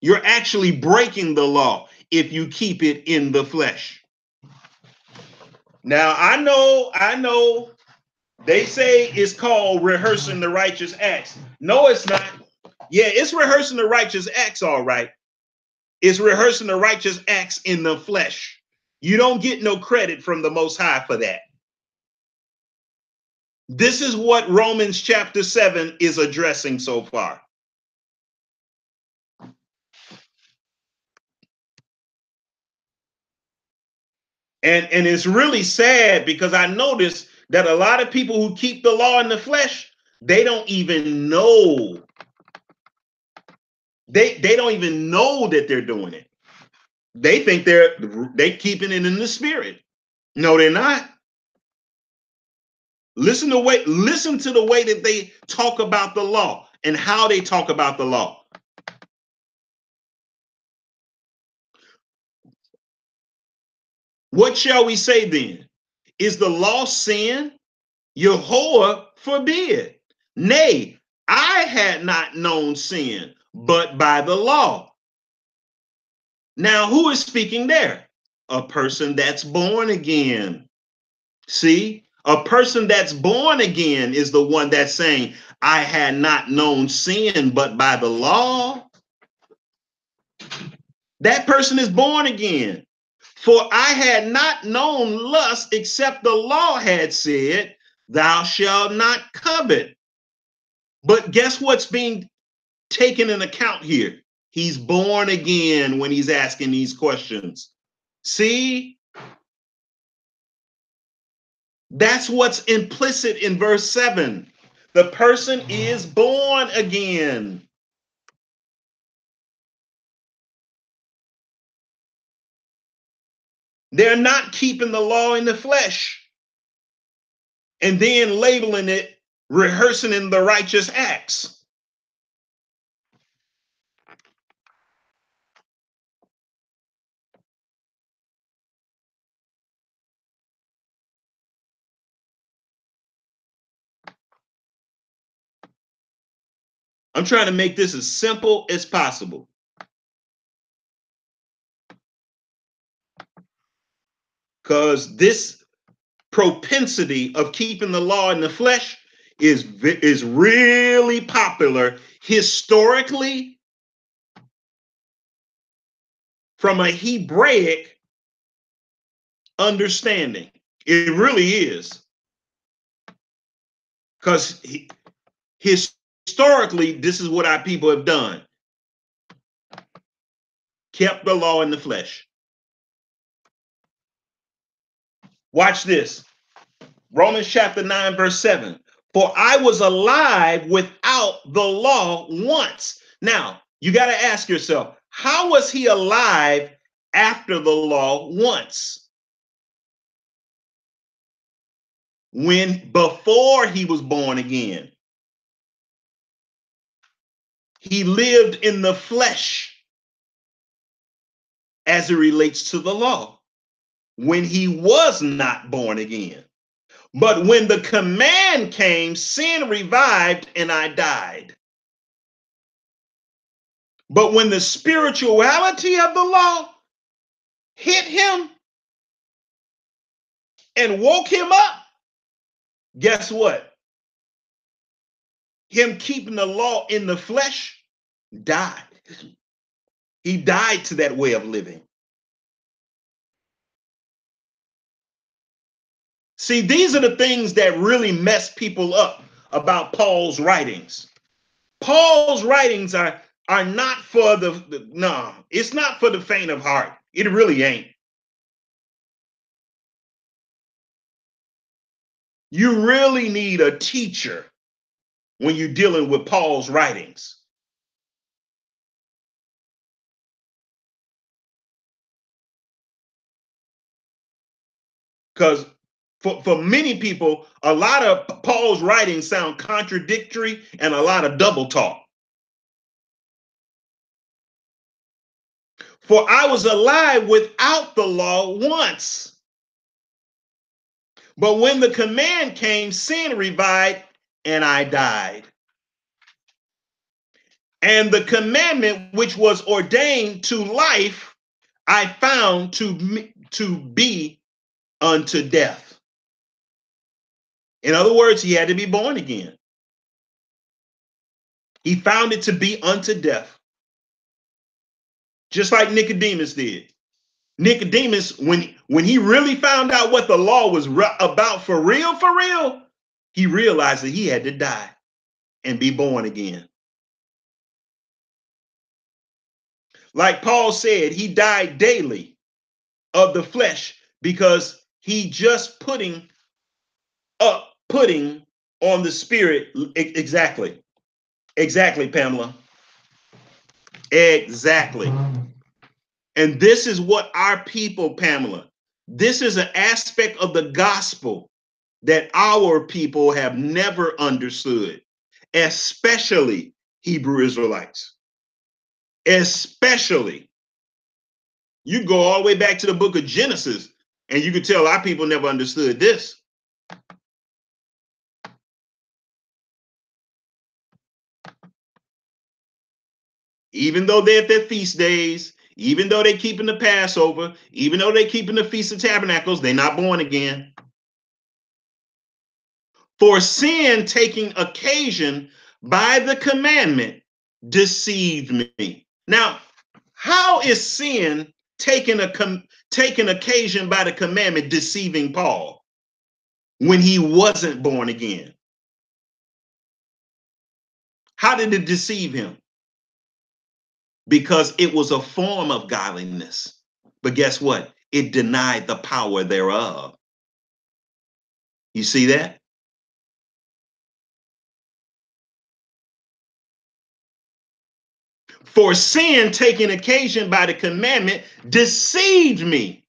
You're actually breaking the law if you keep it in the flesh. Now, I know they say it's called rehearsing the righteous acts. No, it's not. Yeah, it's rehearsing the righteous acts, all right. It's rehearsing the righteous acts in the flesh. You don't get no credit from the Most High for that. This is what Romans chapter 7 is addressing so far. And it's really sad because I notice that a lot of people who keep the law in the flesh, they don't even know. They don't even know that they're doing it. They think they keeping it in the spirit. No, they're not. Listen to the way that they talk about the law and how they talk about the law. What shall we say then? Is the law sin? Yehovah forbid. Nay, I had not known sin, but by the law. Now, who is speaking there? A person that's born again. See, a person that's born again is the one that's saying, I had not known sin, but by the law. That person is born again. For I had not known lust except the law had said, thou shalt not covet. But guess what's being taken in account here? He's born again when he's asking these questions. See? That's what's implicit in verse 7. The person is born again. They're not keeping the law in the flesh and then labeling it rehearsing in the righteous acts. I'm trying to make this as simple as possible. Because this propensity of keeping the law in the flesh is really popular historically from a Hebraic understanding. It really is. Because historically, this is what our people have done. Kept the law in the flesh. Watch this. Romans chapter 9, verse 7. For I was alive without the law once. Now, you got to ask yourself, how was he alive after the law once? Before he was born again, he lived in the flesh as it relates to the law when he was not born again. But when the command came, sin revived and I died. But when the spirituality of the law hit him and woke him up, guess what? Him keeping the law in the flesh died. He died to that way of living. See, these are the things that really mess people up about Paul's writings. Paul's writings are are not for no, it's not for the faint of heart. It really ain't. You really need a teacher when you're dealing with Paul's writings. Because for many people, a lot of Paul's writings sound contradictory and a lot of double talk. For I was alive without the law once. But when the command came, sin revived and I died. And the commandment which was ordained to life, I found to be unto death. In other words, he had to be born again. He found it to be unto death. Just like Nicodemus did. Nicodemus, when he really found out what the law was about for real, he realized that he had to die and be born again. Like Paul said, he died daily of the flesh because he just putting on the spirit. Exactly, Pamela. Exactly. And this is what our people, Pamela, this is an aspect of the gospel that our people have never understood, especially Hebrew Israelites. Especially. You go all the way back to the book of Genesis, and you can tell our people never understood this. Even though they're at their feast days, even though they're keeping the Passover, even though they're keeping the Feast of Tabernacles, they're not born again. For sin taking occasion by the commandment deceived me. Now, how is sin taking occasion by the commandment deceiving Paul when he wasn't born again? How did it deceive him? Because it was a form of godliness. But guess what? It denied the power thereof. You see that? For sin taking occasion by the commandment deceived me,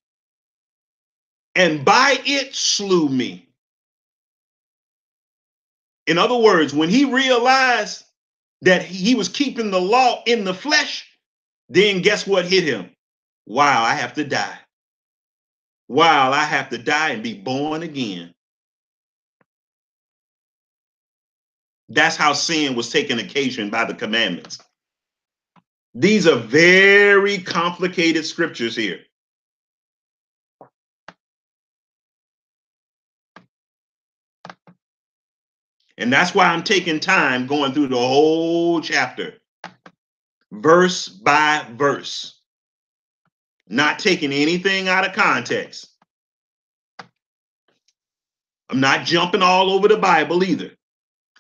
and by it slew me. In other words, when he realized that he was keeping the law in the flesh, then guess what hit him? Wow, I have to die. Wow, I have to die and be born again. That's how sin was taken occasion by the commandments. These are very complicated scriptures here. And that's why I'm taking time going through the whole chapter, verse by verse, not taking anything out of context. I'm not jumping all over the Bible either.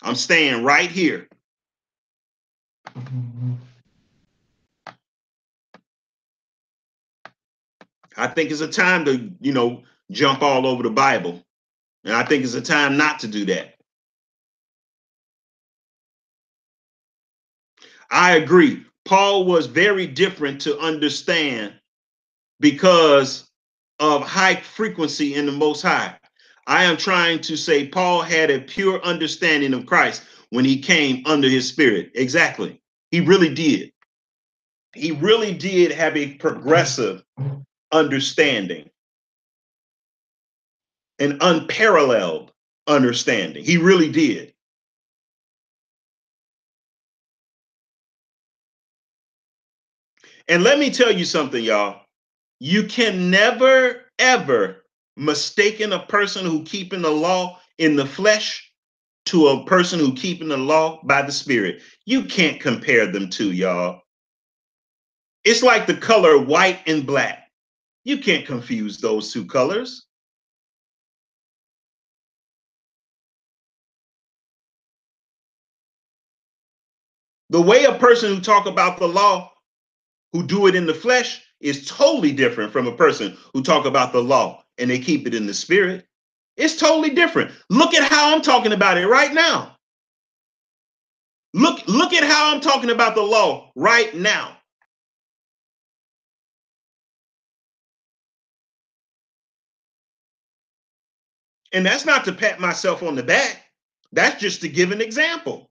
I'm staying right here. I think it's a time to, jump all over the Bible. And I think it's a time not to do that. I agree. Paul was very different to understand because of high frequency in the Most High. I am trying to say Paul had a pure understanding of Christ when he came under his spirit. Exactly. He really did. He really did have a progressive understanding, an unparalleled understanding. He really did. And let me tell you something, y'all. You can never, ever mistaken a person who keeping the law in the flesh to a person who keeping the law by the spirit. You can't compare them two, y'all. It's like the color white and black. You can't confuse those two colors. The way a person who talk about the law, who do it in the flesh, is totally different from a person who talk about the law and they keep it in the spirit. It's totally different. Look at how I'm talking about it right now. Look at how I'm talking about the law right now. And that's not to pat myself on the back. That's just to give an example.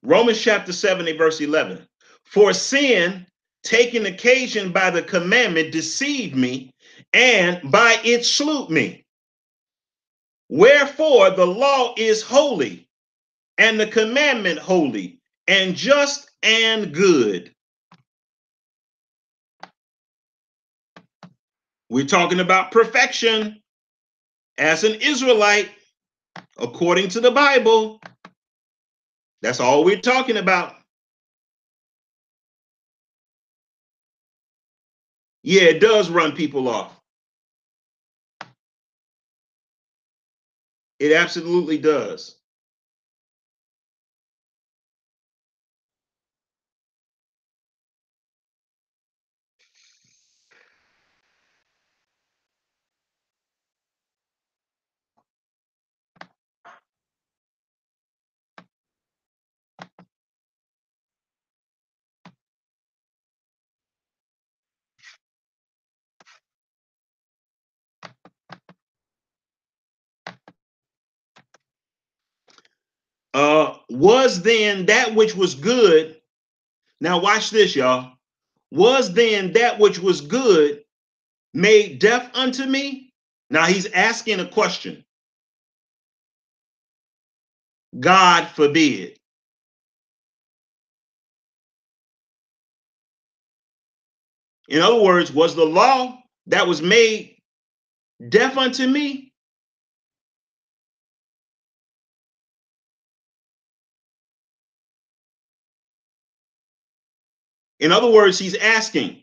Romans chapter 7, verse 11. For sin, taking occasion by the commandment, deceived me, and by it slew me. Wherefore the law is holy, and the commandment holy, and just and good. We're talking about perfection as an Israelite, according to the Bible. That's all we're talking about. Yeah, it does run people off. It absolutely does. Was then that which was good. Now watch this, y'all. Was then that which was good made deaf unto me? Now he's asking a question. God forbid. In other words, was the law that was made deaf unto me? In other words, he's asking,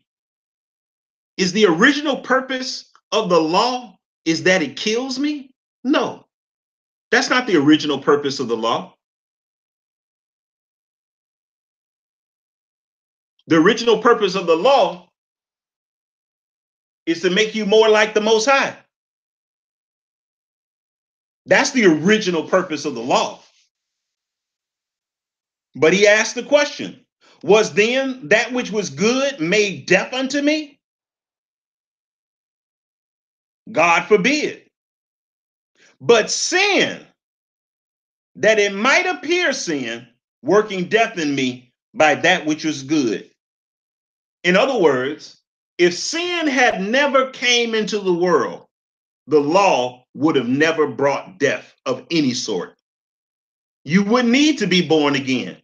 is the original purpose of the law is that it kills me? No, that's not the original purpose of the law. The original purpose of the law is to make you more like the Most High. That's the original purpose of the law. But he asked the question, was then that which was good made deaf unto me? God forbid. But sin, that it might appear sin, working death in me by that which was good. In other words, if sin had never came into the world, the law would have never brought death of any sort. You wouldn't need to be born again.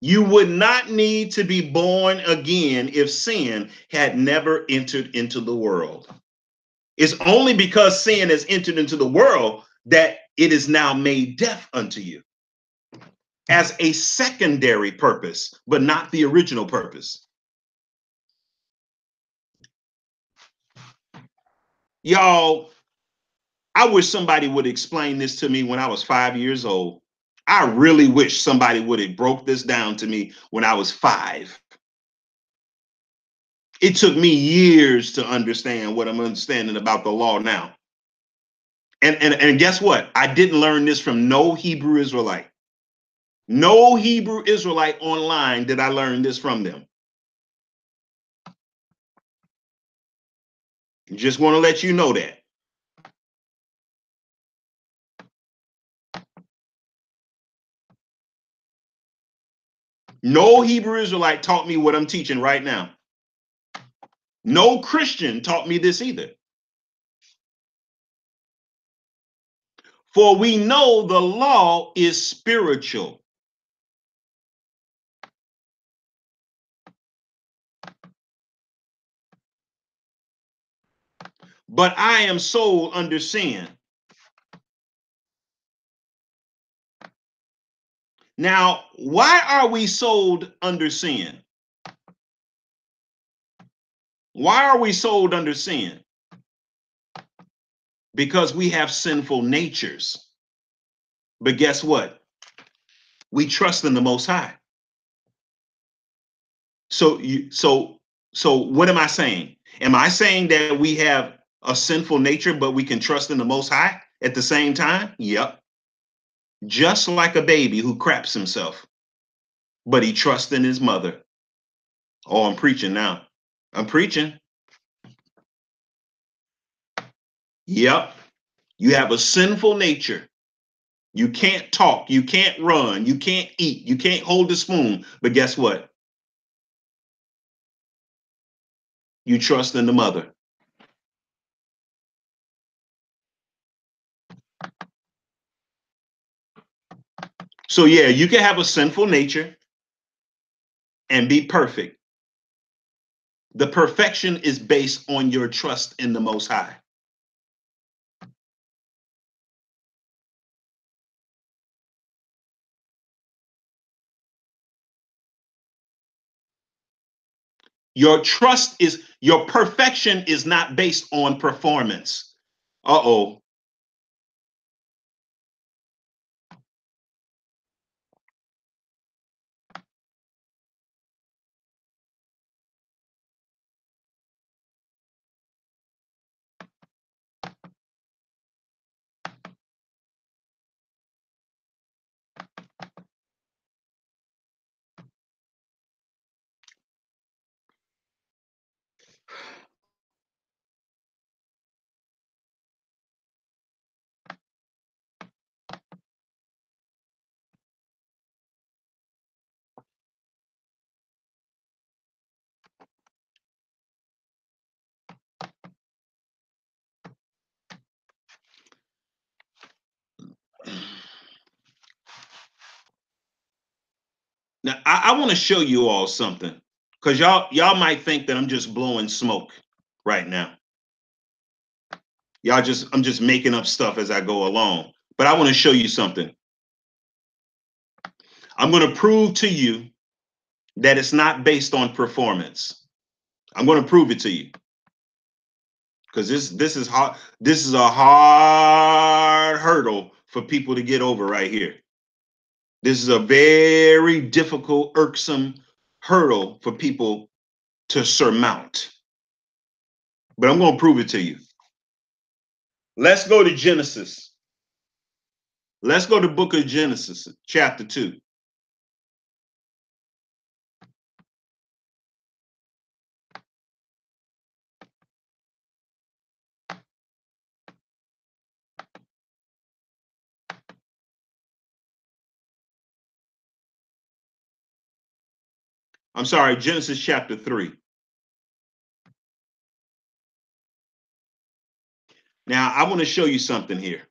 You would not need to be born again if sin had never entered into the world. It's only because sin has entered into the world that it is now made deaf unto you as a secondary purpose, but not the original purpose. Y'all, I wish somebody would explain this to me when I was 5 years old. I really wish somebody would have broke this down to me when I was 5. It took me years to understand what I'm understanding about the law now. And guess what? I didn't learn this from no Hebrew Israelite. No Hebrew Israelite online did I learn this from them. Just want to let you know that. No Hebrew Israelite taught me what I'm teaching right now. No Christian taught me this either. For we know the law is spiritual. But I am sold under sin. Now, why are we sold under sin? Why are we sold under sin? Because we have sinful natures. But guess what? We trust in the Most High. So what am I saying? Am I saying that we have a sinful nature, but we can trust in the Most High at the same time? Yep. Just like a baby who craps himself, but he trusts in his mother. Oh, I'm preaching now. I'm preaching. Yep. You have a sinful nature. You can't talk. You can't run. You can't eat. You can't hold the spoon. But guess what? You trust in the mother. So, yeah, you can have a sinful nature and be perfect. The perfection is based on your trust in the Most High. Your perfection is not based on performance. Uh-oh. Now, I want to show you all something, because y'all might think that I'm just blowing smoke right now. I'm just making up stuff as I go along. But I want to show you something. I'm going to prove to you that it's not based on performance. I'm going to prove it to you, because this is hard. This is a hard hurdle for people to get over right here. This is a very difficult, irksome hurdle for people to surmount. But I'm going to prove it to you. Let's go to Genesis. Let's go to the book of Genesis, chapter 2. I'm sorry, Genesis chapter 3. Now, I want to show you something here.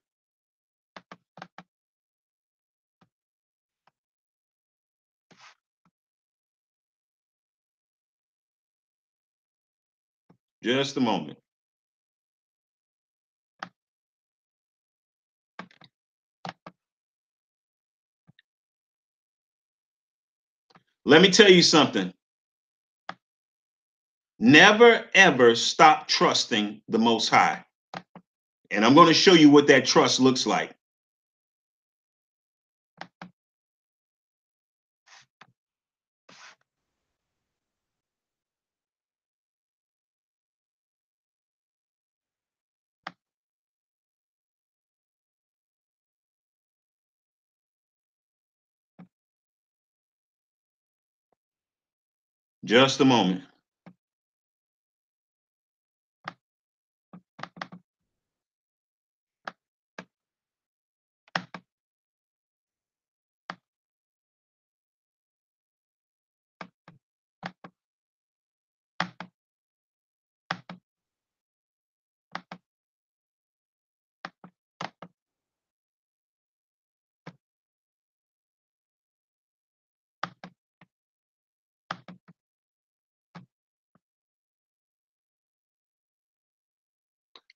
Just a moment. Let me tell you something. Never, ever stop trusting the Most High. And I'm going to show you what that trust looks like. Just a moment.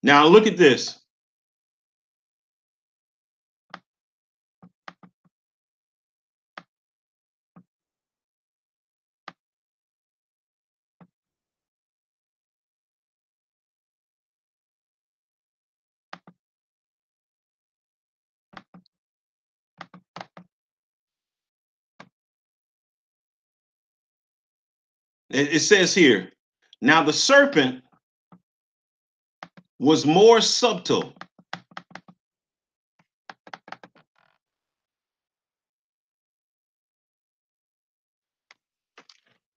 Now, look at this. It says here, now the serpent was more subtle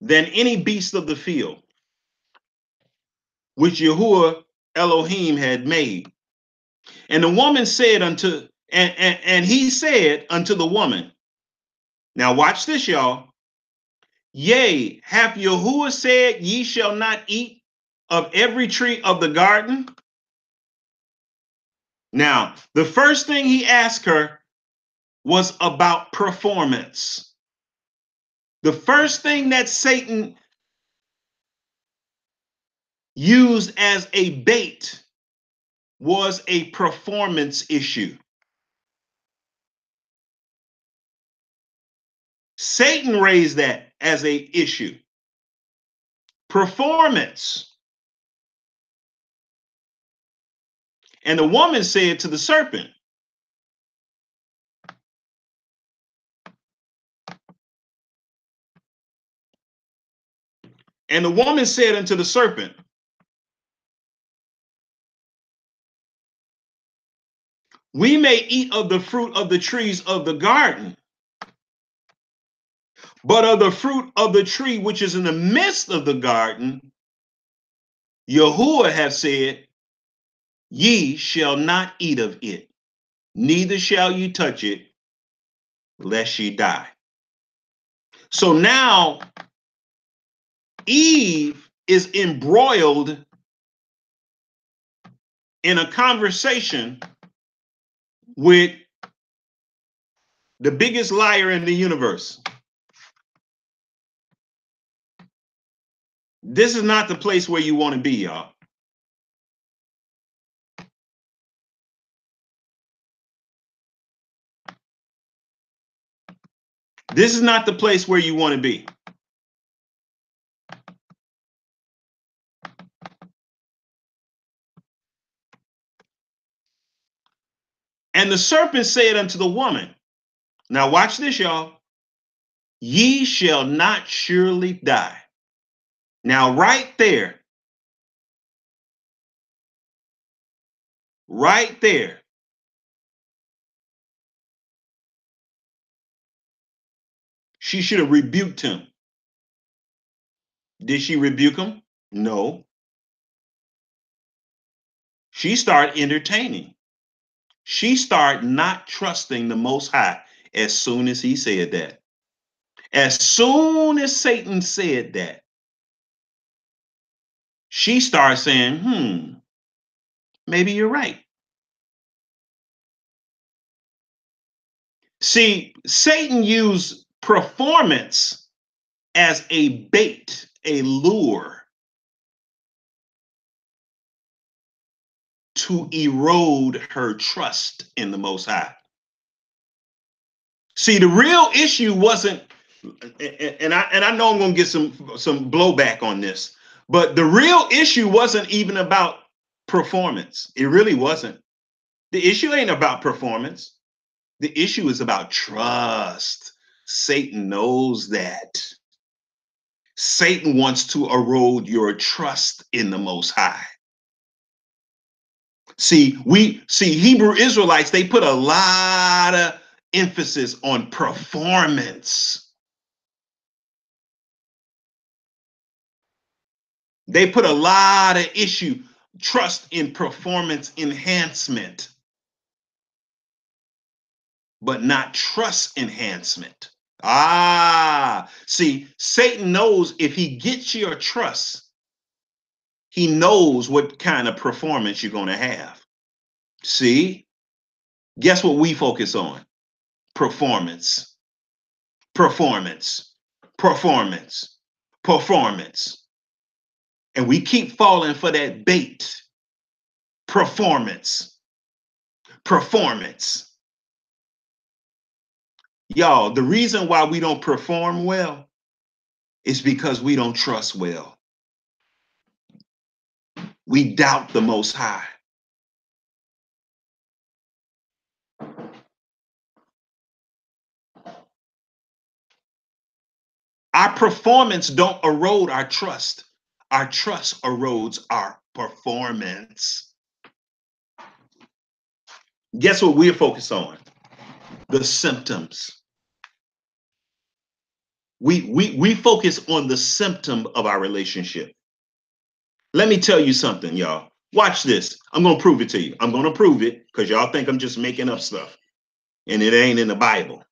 than any beast of the field, which Yahuwah Elohim had made. And the woman said and he said unto the woman, now watch this, y'all. Yea, hath Yahuwah said, ye shall not eat of every tree of the garden? Now, the first thing he asked her was about performance. The first thing that Satan used as a bait was a performance issue. Satan raised that as a issue. Performance. And the woman said to the serpent, and the woman said unto the serpent, we may eat of the fruit of the trees of the garden, but of the fruit of the tree which is in the midst of the garden, Yahuwah hath said, ye shall not eat of it, neither shall you touch it, lest ye die. So now Eve is embroiled in a conversation with the biggest liar in the universe. This is not the place where you want to be, y'all. This is not the place where you want to be. And the serpent said unto the woman, now watch this, y'all. Ye shall not surely die. Now, right there, she should have rebuked him. Did she rebuke him? No. She started entertaining. She started not trusting the Most High as soon as he said that. As soon as Satan said that, she started saying, maybe you're right. See, Satan used performance as a bait, a lure to erode her trust in the Most High. See, the real issue wasn't, and I know I'm going to get some blowback on this, but the real issue wasn't even about performance. It really wasn't. The issue ain't about performance. The issue is about trust. Satan knows that. Satan wants to erode your trust in the Most High. See, Hebrew Israelites, they put a lot of emphasis on performance. They put a lot of trust in performance enhancement, but not trust enhancement. See, Satan knows if he gets your trust, he knows what kind of performance you're going to have. See, guess what we focus on? Performance, performance, performance, performance. And we keep falling for that bait. Performance, performance. Y'all, the reason why we don't perform well is because we don't trust well. We doubt the Most High. Our performance don't erode our trust. Our trust erodes our performance. Guess what we're focused on? The symptoms. We focus on the symptom of our relationship. Let me tell you something, y'all. Watch this. I'm going to prove it to you. I'm going to prove it because y'all think I'm just making up stuff and it ain't in the Bible.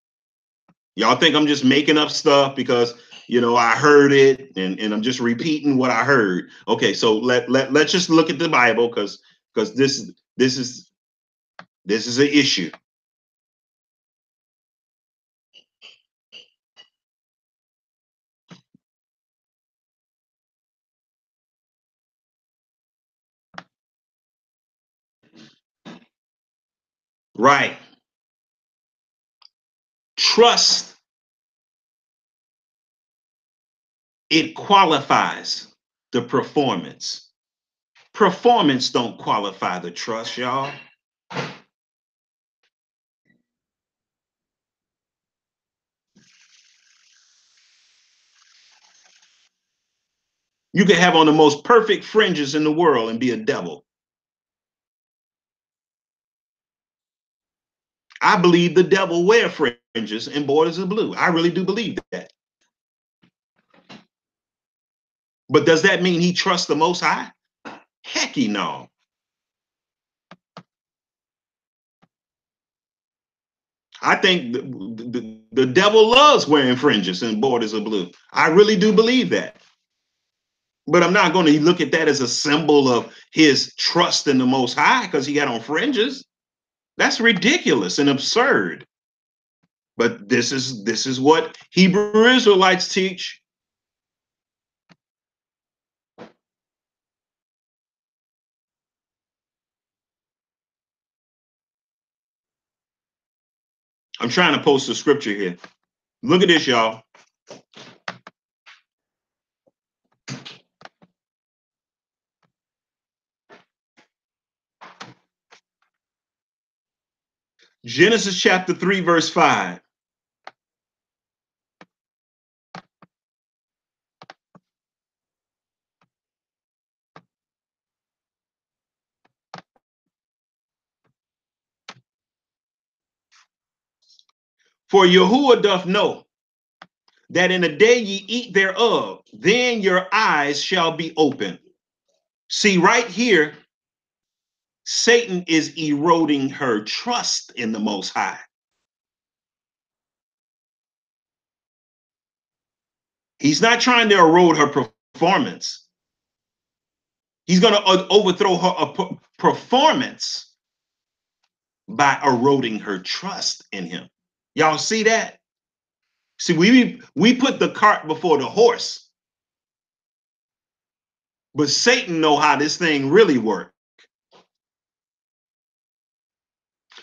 Y'all think I'm just making up stuff because, you know, I heard it and I'm just repeating what I heard. Okay, so let's just look at the Bible because this is an issue. Right. Trust, it qualifies the performance. Performance don't qualify the trust, y'all. You can have on the most perfect fringes in the world and be a devil. I believe the devil wear fringes and borders of blue. I really do believe that. But does that mean he trusts the Most High? Hecky no. I think the devil loves wearing fringes and borders of blue. I really do believe that. But I'm not going to look at that as a symbol of his trust in the Most High because he got on fringes. That's ridiculous and absurd. But this is what Hebrew Israelites teach. I'm trying to post a scripture here. Look at this, y'all. Genesis chapter 3, verse 5. For Yahuwah doth know that in the day ye eat thereof, then your eyes shall be open. See, right here, Satan is eroding her trust in the Most High. He's not trying to erode her performance. He's going to overthrow her performance by eroding her trust in him. Y'all see that? See, we put the cart before the horse. But Satan know how this thing really works.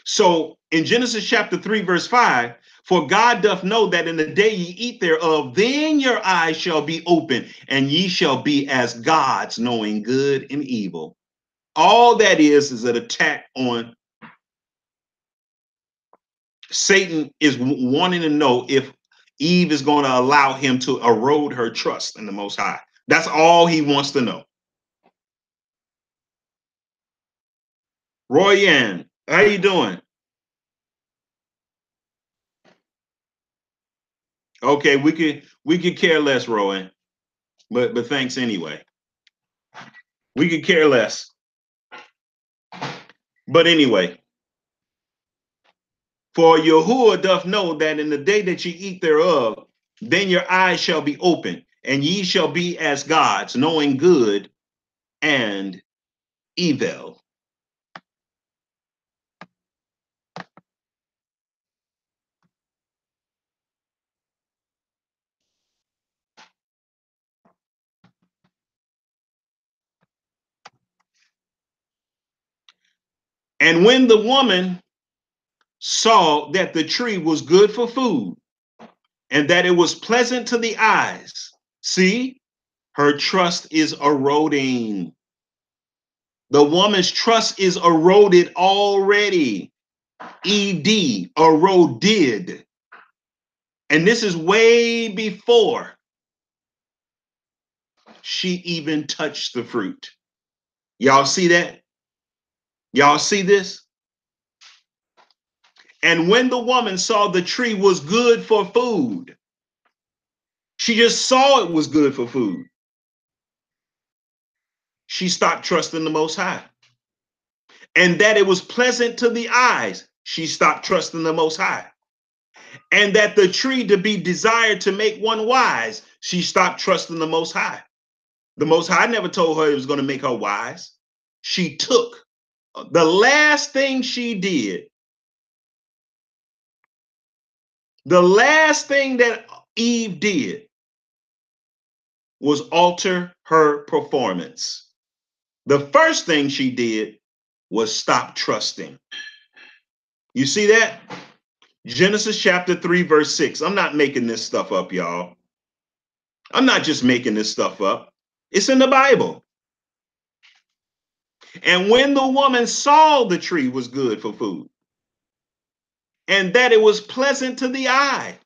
So in Genesis chapter 3, verse 5, for God doth know that in the day ye eat thereof, then your eyes shall be open, and ye shall be as gods, knowing good and evil. All that is an attack on Satan is wanting to know if Eve is going to allow him to erode her trust in the Most High. That's all he wants to know. Roy Yan, how you doing? Okay, we could care less, Roy, but thanks anyway. We could care less. But anyway, for Yahuwah doth know that in the day that ye eat thereof, then your eyes shall be open, and ye shall be as gods, knowing good and evil. And when the woman saw that the tree was good for food, and that it was pleasant to the eyes, see, her trust is eroding. The woman's trust is eroded already. ED, eroded. And this is way before she even touched the fruit. Y'all see that? Y'all see this? And when the woman saw the tree was good for food, she just saw it was good for food, she stopped trusting the Most High. And that it was pleasant to the eyes, she stopped trusting the Most High. And that the tree to be desired to make one wise, she stopped trusting the Most High. The Most High never told her it was going to make her wise. She took the last thing she did, the last thing that Eve did was alter her performance. The first thing she did was stop trusting. You see that? Genesis chapter 3, verse 6. I'm not making this stuff up, y'all. I'm not just making this stuff up. It's in the Bible. And when the woman saw the tree was good for food, and that it was pleasant to the eye,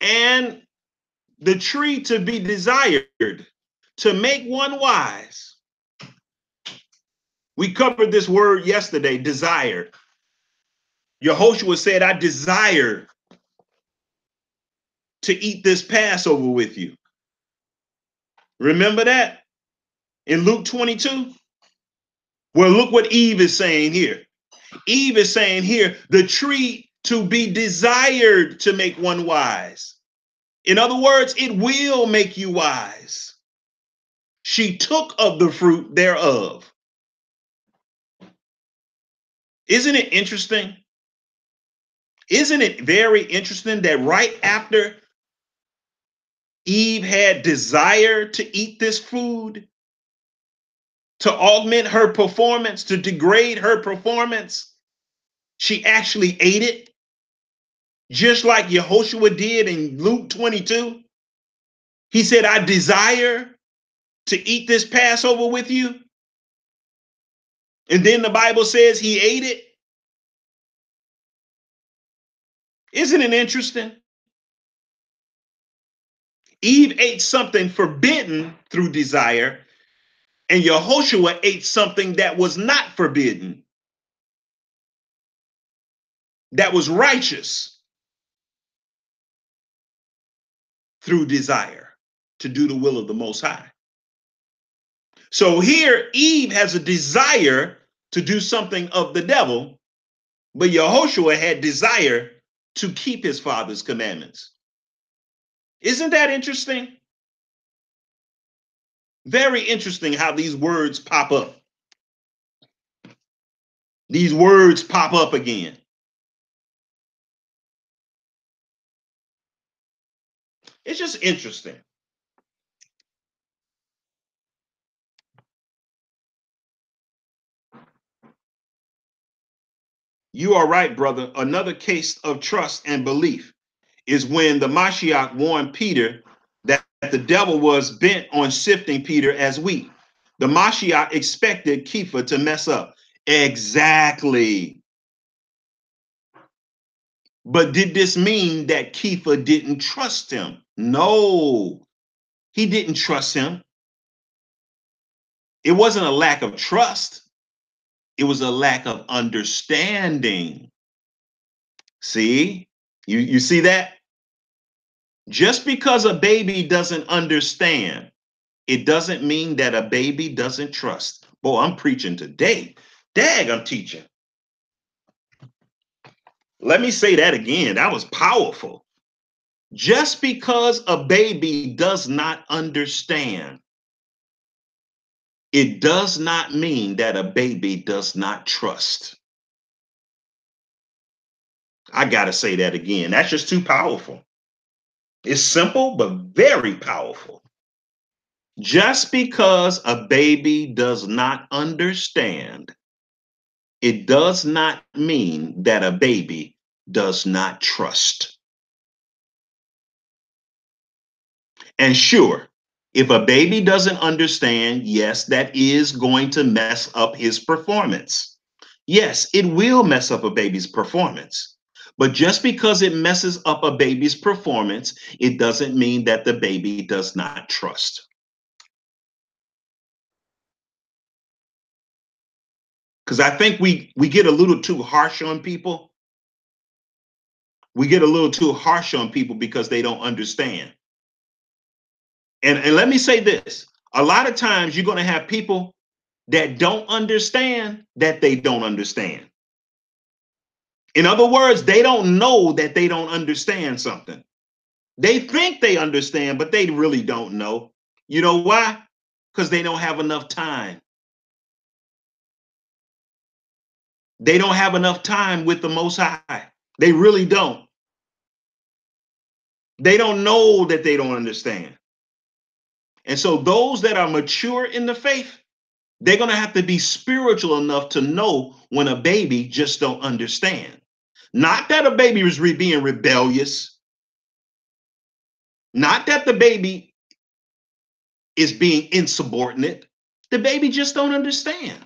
and the tree to be desired to make one wise. We covered this word yesterday, desire. Yehoshua said, I desire to eat this Passover with you. Remember that in Luke 22? Well, look what Eve is saying here. Eve is saying here, the tree to be desired to make one wise. In other words, it will make you wise. She took of the fruit thereof. Isn't it interesting? Isn't it very interesting that right after Eve had desire to eat this food, to augment her performance, to degrade her performance, she actually ate it, just like Yehoshua did in Luke 22. He said, I desire to eat this Passover with you. And then the Bible says he ate it. Isn't it interesting? Eve ate something forbidden through desire, and Yehoshua ate something that was not forbidden, that was righteous through desire to do the will of the Most High. So here, Eve has a desire to do something of the devil, but Yehoshua had desire to keep his father's commandments. Isn't that interesting? Very interesting how these words pop up. These words pop up again. It's just interesting. You are right, brother. Another case of trust and belief is when the Mashiach warned Peter that the devil was bent on sifting Peter as wheat. The Mashiach expected Kepha to mess up. Exactly. But did this mean that Kepha didn't trust him? No, he didn't trust him. It wasn't a lack of trust. It was a lack of understanding. See, you see that? Just because a baby doesn't understand, it doesn't mean that a baby doesn't trust. Boy, I'm preaching today. Dag, I'm teaching. Let me say that again. That was powerful. Just because a baby does not understand, it does not mean that a baby does not trust. I got to say that again. That's just too powerful. It's simple, but very powerful. Just because a baby does not understand, it does not mean that a baby does not trust. And sure, if a baby doesn't understand, yes, that is going to mess up his performance. Yes, it will mess up a baby's performance. But just because it messes up a baby's performance, it doesn't mean that the baby does not trust. Because I think we get a little too harsh on people. We get a little too harsh on people because they don't understand. And let me say this, a lot of times you're going to have people that don't understand that they don't understand. In other words, they don't know that they don't understand something. They think they understand, but they really don't know. You know why? Because they don't have enough time. They don't have enough time with the Most High. They really don't. They don't know that they don't understand. And so those that are mature in the faith, they're going to have to be spiritual enough to know when a baby just don't understand. Not that a baby is being rebellious. Not that the baby is being insubordinate. The baby just don't understand.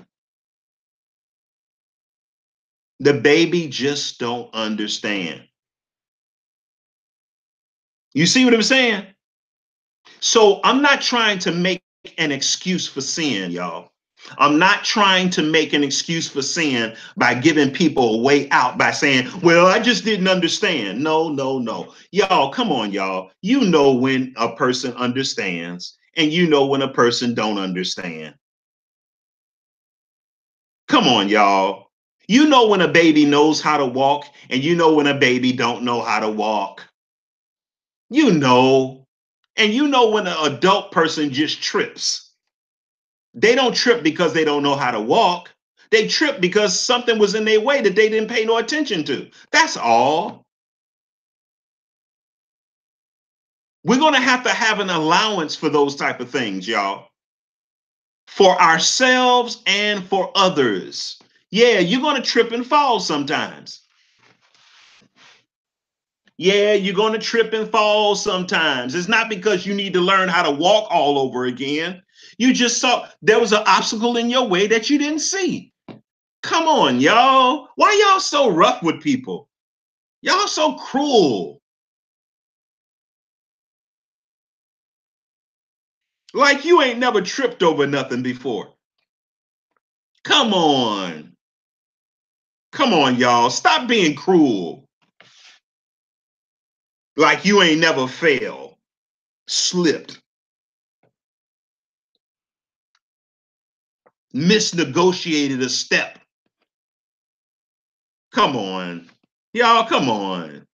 The baby just don't understand. You see what I'm saying? So I'm not trying to make an excuse for sin, y'all. I'm not trying to make an excuse for sin by giving people a way out by saying, well, I just didn't understand. No, no, no. Y'all, come on, y'all. You know when a person understands and you know when a person don't understand. Come on, y'all. You know when a baby knows how to walk and you know when a baby don't know how to walk. You know. And you know when an adult person just trips. They don't trip because they don't know how to walk. They trip because something was in their way that they didn't pay no attention to. That's all. We're going to have an allowance for those type of things, y'all. For ourselves and for others. Yeah, you're going to trip and fall sometimes. Yeah, you're going to trip and fall sometimes. It's not because you need to learn how to walk all over again. You just saw there was an obstacle in your way that you didn't see. Come on, y'all. Why y'all so rough with people? Y'all so cruel. Like you ain't never tripped over nothing before. Come on. Come on, y'all. Stop being cruel. Like you ain't never failed, slipped, misnegotiated a step. Come on. Y'all, come on.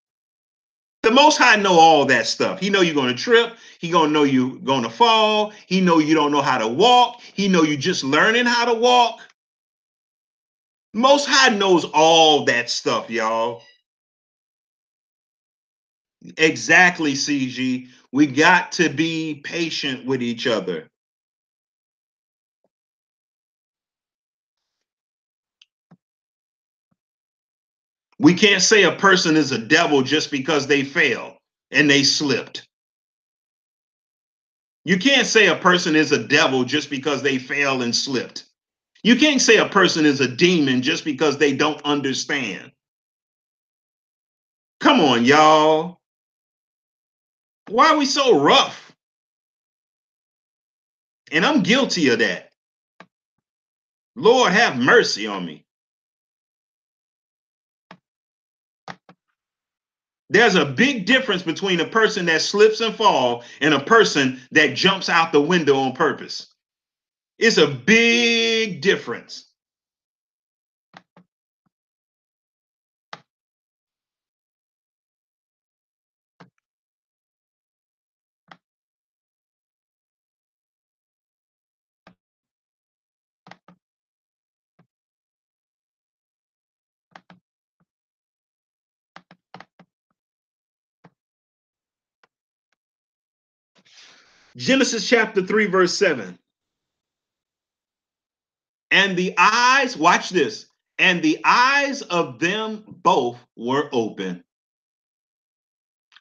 The Most High know all that stuff. He know you're going to trip. He going to know you're going to fall. He know you don't know how to walk. He know you just learning how to walk. Most High knows all that stuff, y'all. Exactly, CG. We got to be patient with each other. We can't say a person is a devil just because they failed and they slipped. You can't say a person is a devil just because they failed and slipped. You can't say a person is a demon just because they don't understand. Come on, y'all. Why are we so rough? And I'm guilty of that. Lord, have mercy on me. There's a big difference between a person that slips and falls and a person that jumps out the window on purpose. It's a big difference. Genesis chapter 3, verse 7. And the eyes, watch this, and the eyes of them both were open,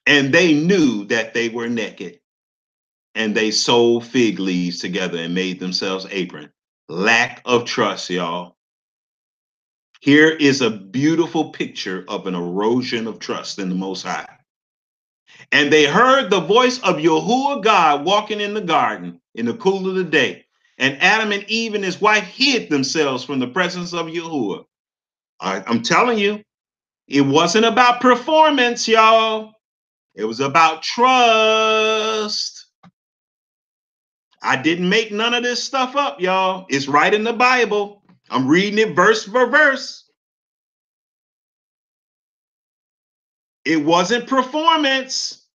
and they knew that they were naked, and they sewed fig leaves together and made themselves aprons. Lack of trust, y'all. Here is a beautiful picture of an erosion of trust in the Most High. And they heard the voice of Yahuwah God walking in the garden in the cool of the day. And Adam and Eve and his wife hid themselves from the presence of Yahuwah. I'm telling you, it wasn't about performance, y'all. It was about trust. I didn't make none of this stuff up, y'all. It's right in the Bible. I'm reading it verse for verse. It wasn't performance.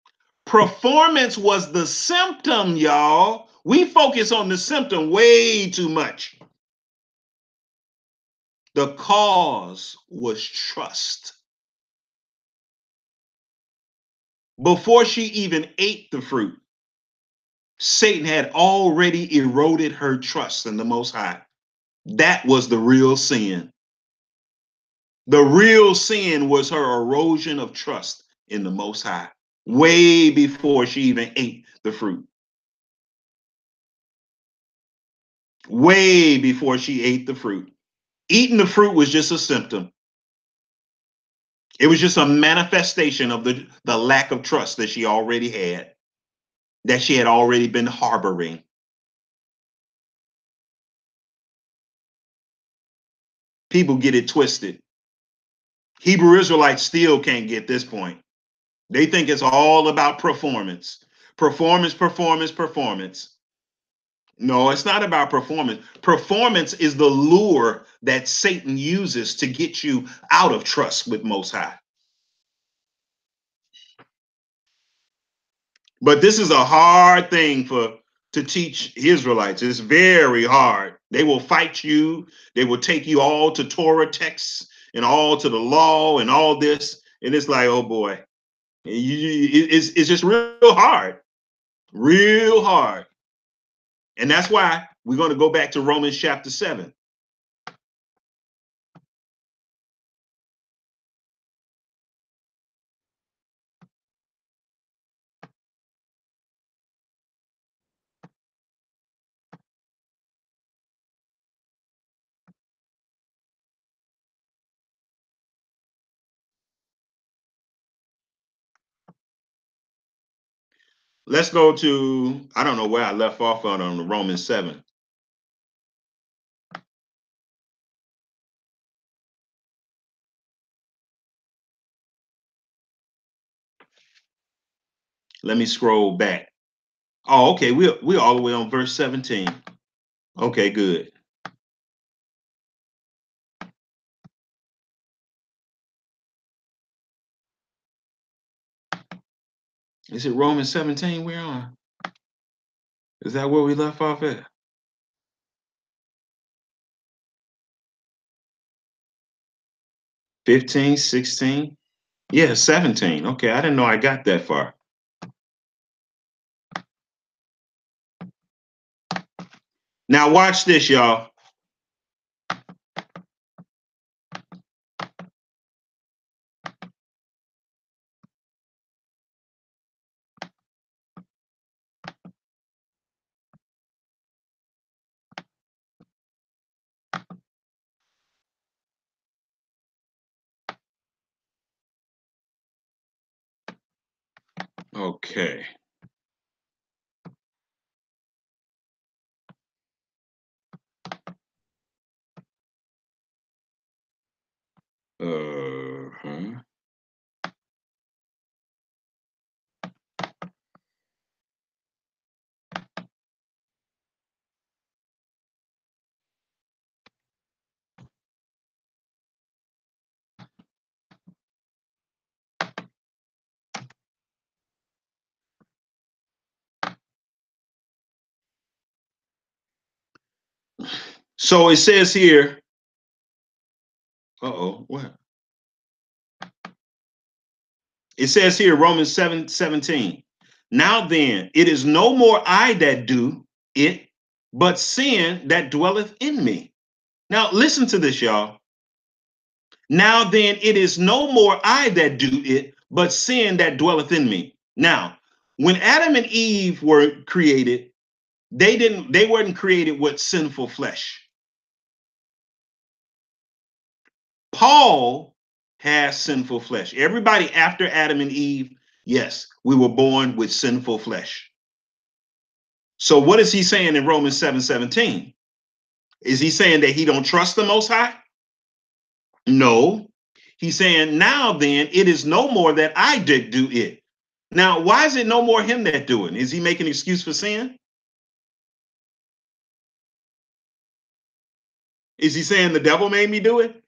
Performance was the symptom, y'all. We focus on the symptom way too much. The cause was trust. Before she even ate the fruit, Satan had already eroded her trust in the Most High. That was the real sin. The real sin was her erosion of trust in the Most High, way before she even ate the fruit. Way before she ate the fruit. Eating the fruit was just a symptom. It was just a manifestation of the lack of trust that she already had, that she had already been harboring. People get it twisted. Hebrew Israelites still can't get this point. They think it's all about performance. Performance, performance, performance. No, it's not about performance. Performance is the lure that Satan uses to get you out of trust with Most High. But this is a hard thing to teach Israelites. It's very hard. They will fight you. They will take you all to Torah texts and all to the law and all this. And it's like, oh boy, it's just real hard, real hard. And that's why we're going to go back to Romans chapter 7. Let's go to, I don't know where I left off on the Romans 7. Let me scroll back. Oh, okay. We're all the way on verse 17. Okay, good. Is it Romans 17 we're on? Is that where we left off at? $15, $16? Yeah, 17. Okay, I didn't know I got that far. Now watch this, y'all. Okay. Uh-huh. So it says here, what? It says here, Romans 7:17. Now then, it is no more I that do it, but sin that dwelleth in me. Now listen to this, y'all. Now then, it is no more I that do it, but sin that dwelleth in me. Now, when Adam and Eve were created, they weren't created with sinful flesh. Paul has sinful flesh. Everybody after Adam and Eve, yes, we were born with sinful flesh. So what is he saying in Romans 7:17? Is he saying that he don't trust the Most High? No. He's saying, now then, it is no more that I did do it. Now, why is it no more him that doing? Is he making an excuse for sin? Is he saying the devil made me do it?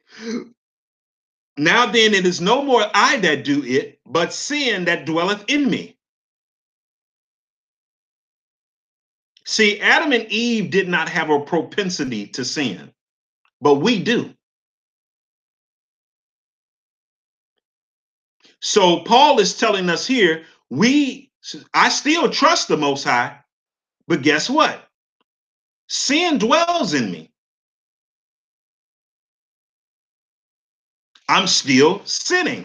Now then, it is no more I that do it, but sin that dwelleth in me. See, Adam and Eve did not have a propensity to sin, but we do. So Paul is telling us here, I still trust the Most High, but guess what? Sin dwells in me. I'm still sinning.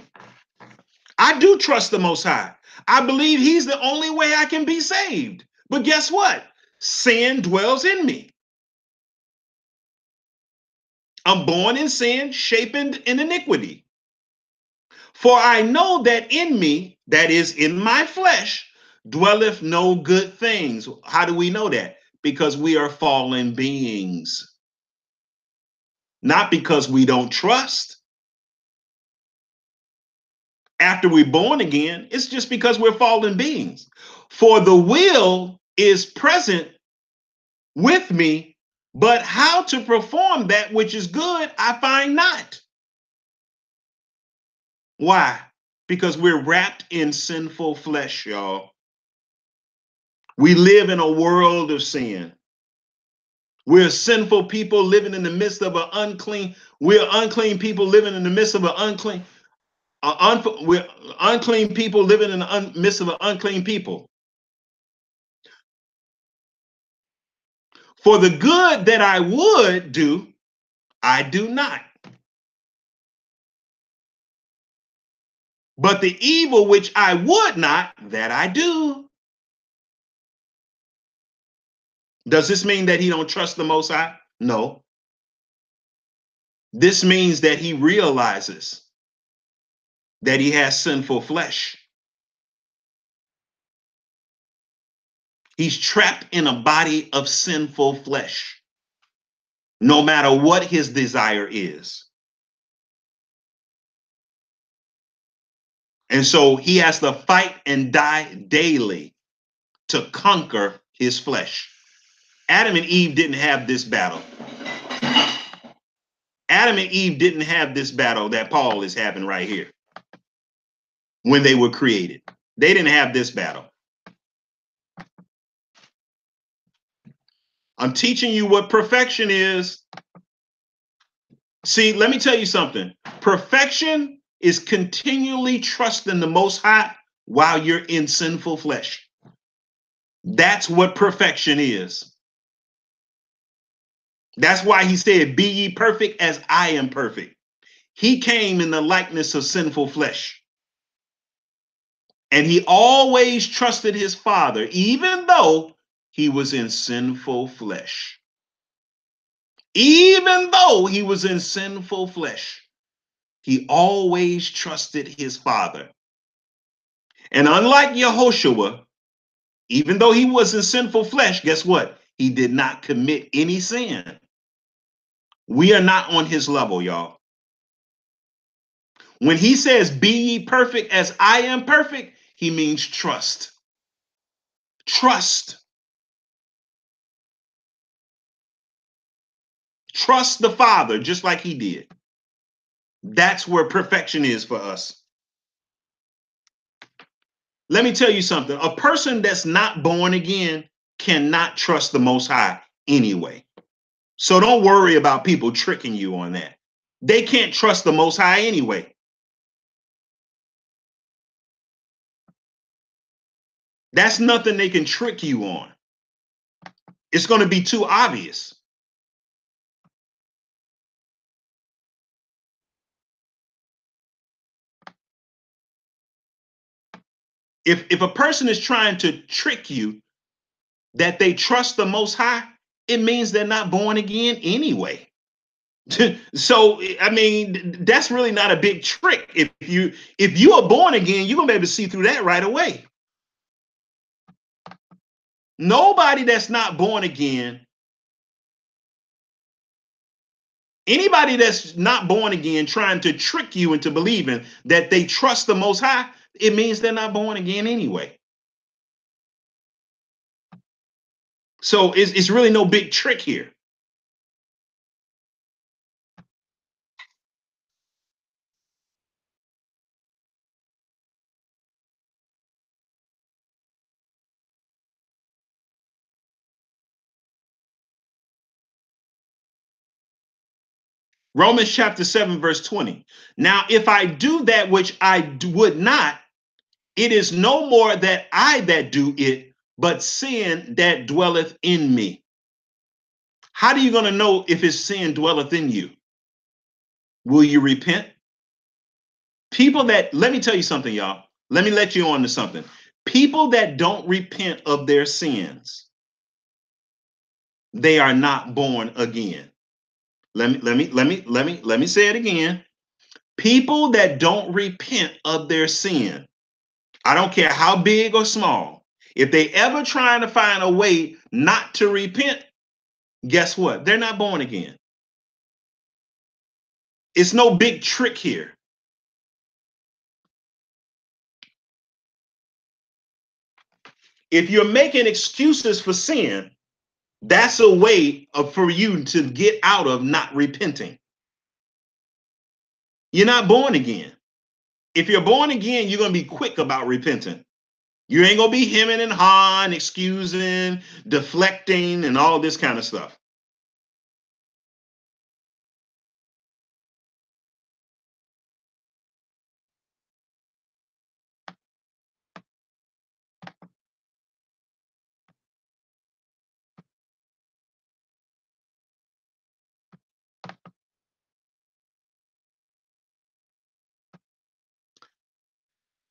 I do trust the Most High. I believe he's the only way I can be saved. But guess what? Sin dwells in me. I'm born in sin, shapen in iniquity. For I know that in me, that is in my flesh, dwelleth no good things. How do we know that? Because we are fallen beings. Not because we don't trust. After we're born again, it's just because we're fallen beings. For the will is present with me, but how to perform that which is good, I find not. Why? Because we're wrapped in sinful flesh, y'all. We live in a world of sin. We're sinful people living in the midst of an unclean. We're unclean people living in the midst of an unclean. We're unclean people living in the midst of an unclean people. For the good that I would do, I do not. But the evil which I would not, that I do. Does this mean that he don't trust the Most High? No. This means that he realizes that he has sinful flesh. He's trapped in a body of sinful flesh, no matter what his desire is. And so he has to fight and die daily to conquer his flesh. Adam and Eve didn't have this battle. Adam and Eve didn't have this battle that Paul is having right here when they were created. They didn't have this battle. I'm teaching you what perfection is. See, let me tell you something. Perfection is continually trusting the Most High while you're in sinful flesh. That's what perfection is. That's why he said, be ye perfect as I am perfect. He came in the likeness of sinful flesh. And he always trusted his Father, even though he was in sinful flesh. Even though he was in sinful flesh, he always trusted his Father. And unlike Yehoshua, even though he was in sinful flesh, guess what? He did not commit any sin. We are not on his level, y'all. When he says, be ye perfect as I am perfect, he means trust. Trust. Trust the Father just like he did. That's where perfection is for us. Let me tell you something. A person that's not born again cannot trust the Most High anyway. So don't worry about people tricking you on that. They can't trust the Most High anyway. That's nothing they can trick you on. It's going to be too obvious. If a person is trying to trick you that they trust the Most High, it means they're not born again anyway. So, I mean, that's really not a big trick. If you are born again, you're going to be able to see through that right away. Nobody that's not born again, anybody that's not born again trying to trick you into believing that they trust the Most High, it means they're not born again anyway. So it's really no big trick here. Romans chapter 7, verse 20. Now, if I do that which I would not, it is no more that I that do it, but sin that dwelleth in me. How are you going to know if it's sin dwelleth in you? Will you repent? People that, let me tell you something, y'all. Let me let you on to something. People that don't repent of their sins, they are not born again. Let me say it again. People that don't repent of their sin, I don't care how big or small, if they ever trying to find a way not to repent, guess what? They're not born again. It's no big trick here. If you're making excuses for sin, that's a way for you to get out of not repenting. You're not born again. If you're born again, you're going to be quick about repenting. You ain't going to be hemming and hawing, excusing, deflecting, and all this kind of stuff.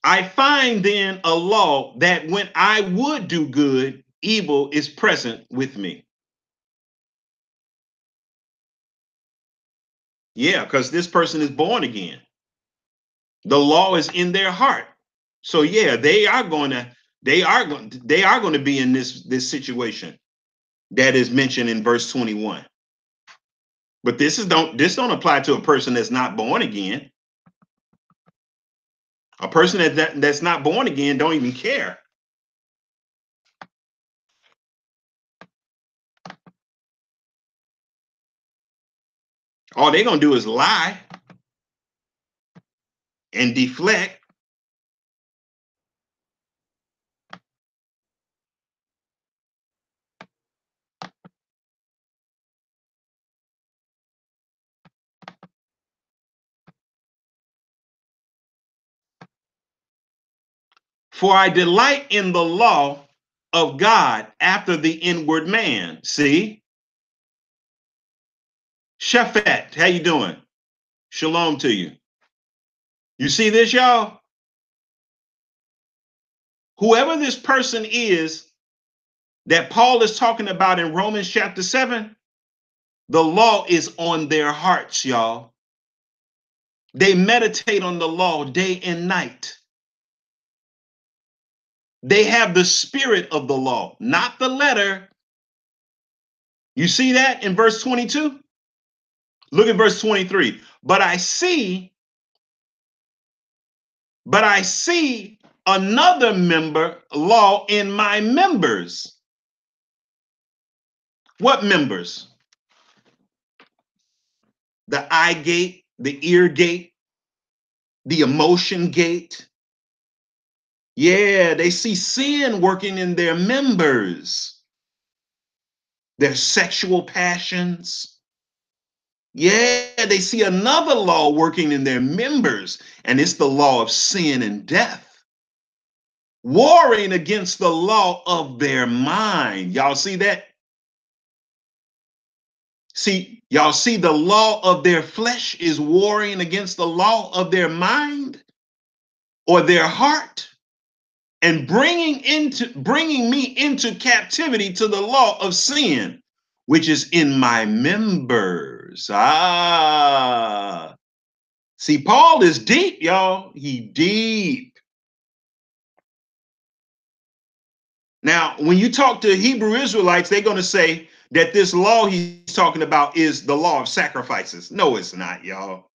I find then a law that when I would do good, evil is present with me. Yeah, because this person is born again. The law is in their heart. So yeah, they are going to be in this situation that is mentioned in verse 21. But this don't apply to a person that's not born again. A person that's not born again don't even care. All they're gonna do is lie and deflect. For I delight in the law of God after the inward man. See? Shaphat, how you doing? Shalom to you. You see this, y'all? Whoever this person is that Paul is talking about in Romans chapter 7, the law is on their hearts, y'all. They meditate on the law day and night. They have the spirit of the law, not the letter. You see that in verse 22? Look at verse 23. But I see another law in my members. What members? The eye gate, the ear gate, the emotion gate. Yeah, they see sin working in their members, their sexual passions. Yeah, they see another law working in their members, and it's the law of sin and death, warring against the law of their mind. Y'all see that? Y'all see the law of their flesh is warring against the law of their mind or their heart, and bringing me into captivity to the law of sin, which is in my members. See, Paul is deep, y'all. He deep. Now, when you talk to Hebrew Israelites, they're going to say that this law he's talking about is the law of sacrifices. No, it's not, y'all.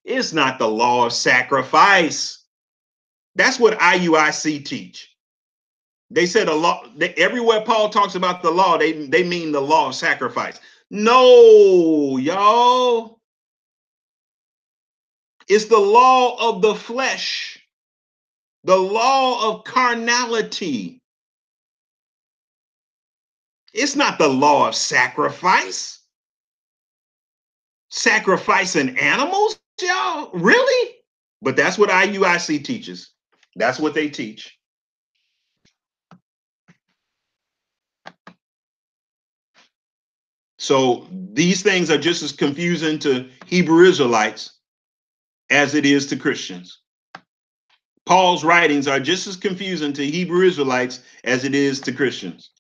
It's not the law of sacrifice. That's what IUIC teach. They said a law. Everywhere Paul talks about the law, they mean the law of sacrifice. No, y'all. It's the law of the flesh, the law of carnality. It's not the law of sacrifice. Sacrificing animals, y'all? Really? But that's what IUIC teaches. That's what they teach. So these things are just as confusing to Hebrew Israelites as it is to Christians. Paul's writings are just as confusing to Hebrew Israelites as it is to Christians.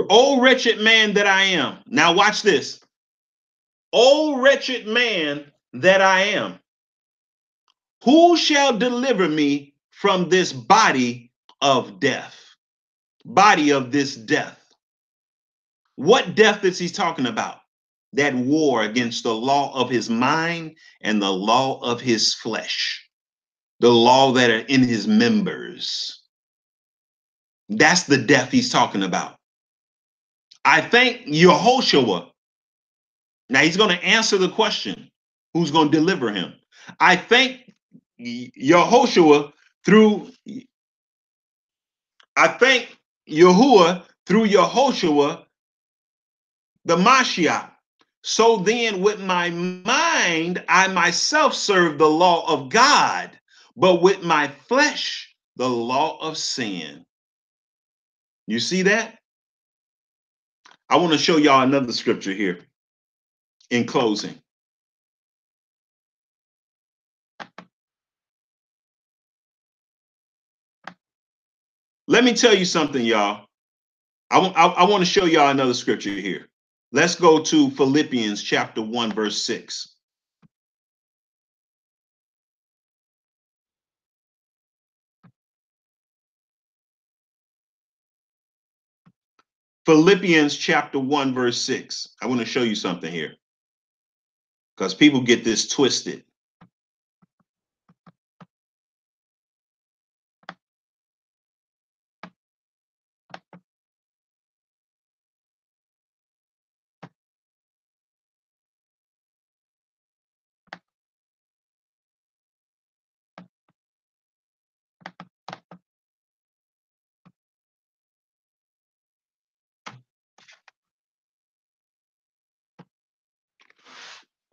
Oh, wretched man that I am. Now watch this. Oh, wretched man that I am. Who shall deliver me from this body of death? Body of this death. What death is he talking about? That war against the law of his mind and the law of his flesh, the law that are in his members. That's the death he's talking about. I think Yehoshua, now he's going to answer the question, who's going to deliver him? I think Yehoshua through, I think Yahuwah through Yehoshua, the Mashiach. So then with my mind, I myself serve the law of God, but with my flesh, the law of sin. You see that? I want to show y'all another scripture here in closing. Let me tell you something, y'all. I want to show y'all another scripture here. Let's go to Philippians chapter 1, verse 6. Philippians chapter 1, verse 6. I want to show you something here because people get this twisted.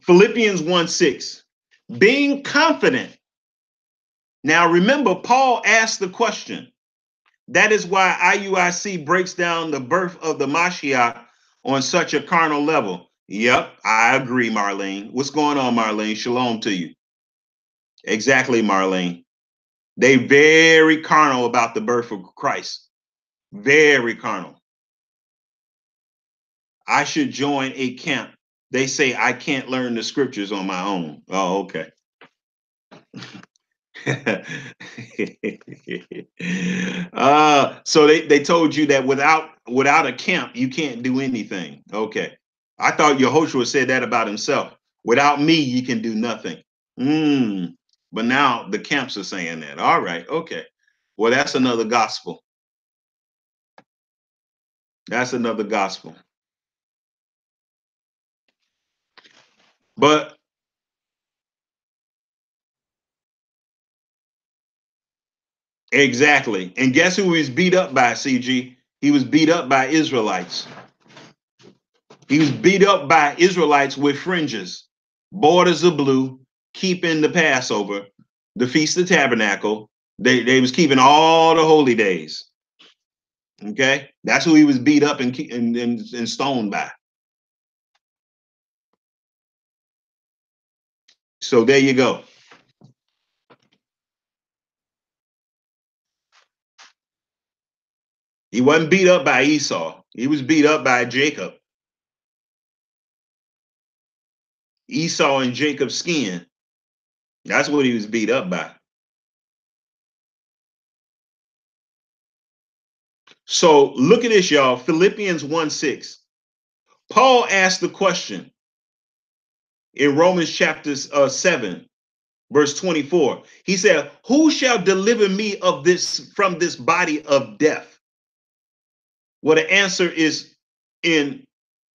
Philippians 1, 6. Being confident. Now remember, Paul asked the question. That is why IUIC breaks down the birth of the Mashiach on such a carnal level. Yep, I agree, Marlene. What's going on, Marlene? Shalom to you. Exactly, Marlene. They very carnal about the birth of Christ. Very carnal. I should join a camp. They say I can't learn the scriptures on my own. Oh, okay. So they told you that without a camp, you can't do anything. Okay. I thought Yehoshua said that about himself. Without me, you can do nothing. But now the camps are saying that. All right. Okay. Well, that's another gospel. That's another gospel. But exactly. And guess who he was beat up by, CG? He was beat up by Israelites. He was beat up by Israelites with fringes, borders of blue, keeping the Passover. the Feast of Tabernacle. They was keeping all the holy days. Okay, that's who he was beat up and stoned by. So there you go. He wasn't beat up by Esau. He was beat up by Jacob. Esau and Jacob's skin. That's what he was beat up by. So look at this, y'all. Philippians 1:6. Paul asked the question in Romans chapter 7, verse 24. He said, who shall deliver me of this from this body of death? Well, the answer is in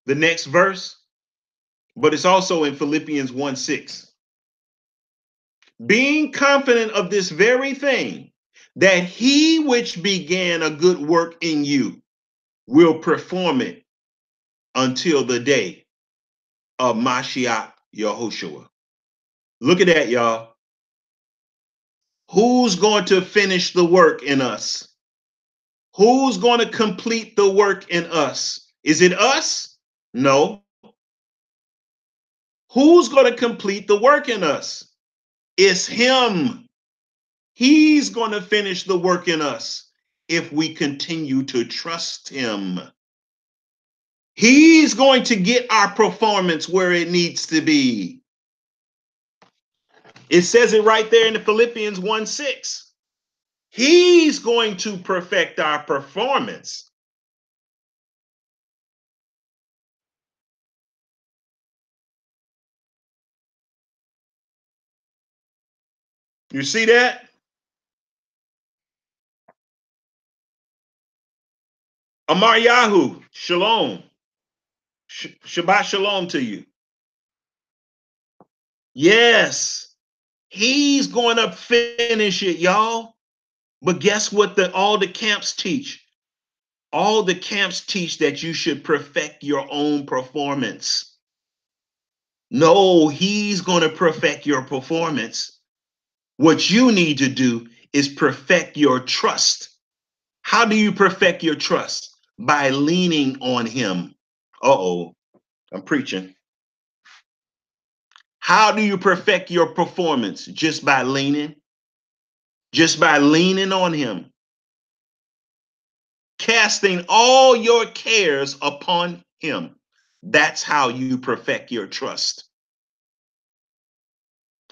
the next verse, but it's also in Philippians 1:6. Being confident of this very thing, that he which began a good work in you will perform it until the day of Mashiach Yahushua. Look at that, y'all. Who's going to finish the work in us? Who's going to complete the work in us? Is it us? No. Who's going to complete the work in us? It's him. He's going to finish the work in us if we continue to trust him. He's going to get our performance where it needs to be. It says it right there in the Philippians 1:6. He's going to perfect our performance. You see that? Amar Yahu, shalom. Shabbat shalom to you. Yes, he's going to finish it, y'all. But guess what all the camps teach? All the camps teach that you should perfect your own performance. No, he's going to perfect your performance. What you need to do is perfect your trust. How do you perfect your trust? By leaning on him. Uh-oh, I'm preaching. How do you perfect your performance? Just by leaning. Just by leaning on him. Casting all your cares upon him. That's how you perfect your trust.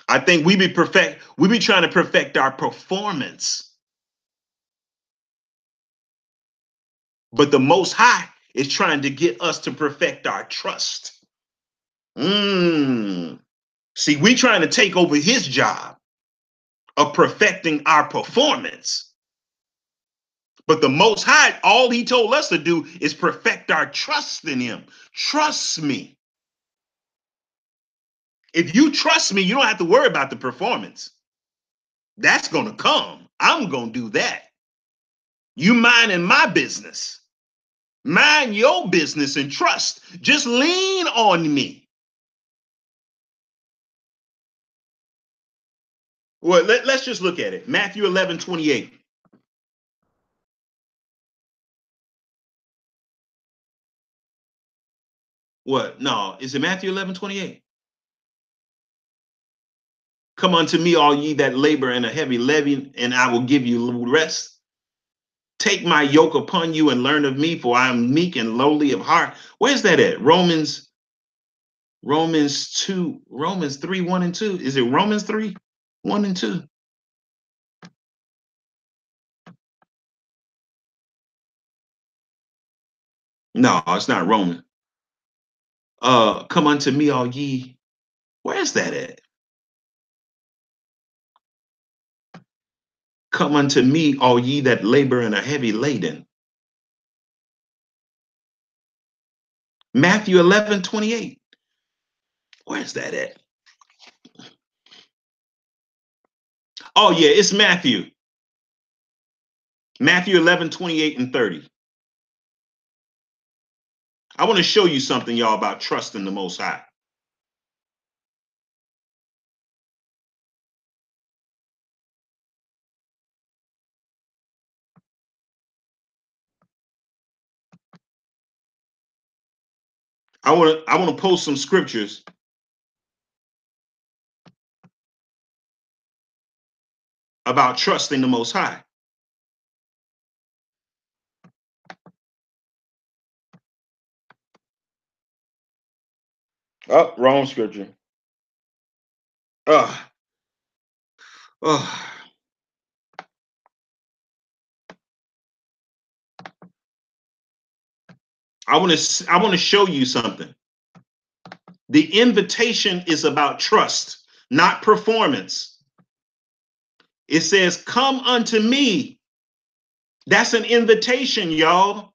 I think we be trying to perfect our performance. But the Most High is trying to get us to perfect our trust. See, we trying to take over his job of perfecting our performance. But the Most High, all he told us to do is perfect our trust in him. Trust me. If you trust me, you don't have to worry about the performance. That's going to come. I'm going to do that. You minding my business. Mind your business and trust. Just lean on me. Well, let's just look at it. Matthew 11:28. What? No, is it Matthew 11:28? Come unto me, all ye that labor and are heavy laden, and I will give you rest. Take my yoke upon you and learn of me, for I am meek and lowly of heart. Where's that at? Romans 3, 1 and 2. Is it Romans 3, 1 and 2? No, it's not Roman. Come unto me, all ye. Where's that at? Come unto me, all ye that labor and are heavy laden. Matthew 11:28. Where's that at? Oh, yeah, it's Matthew. Matthew 11:28 and 30. I want to show you something, y'all, about trusting the Most High. I want to post some scriptures about trusting the Most High. Oh, wrong scripture. I want to show you something. The invitation is about trust, not performance. It says, "Come unto me." That's an invitation, y'all.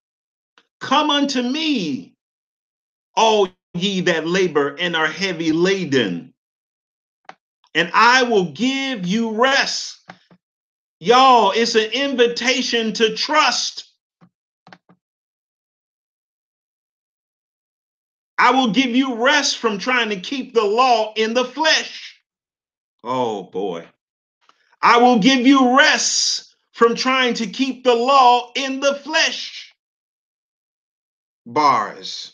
Come unto me, all ye that labor and are heavy laden, and I will give you rest. Y'all, it's an invitation to trust. I will give you rest from trying to keep the law in the flesh. Oh boy. I will give you rest from trying to keep the law in the flesh. Bars.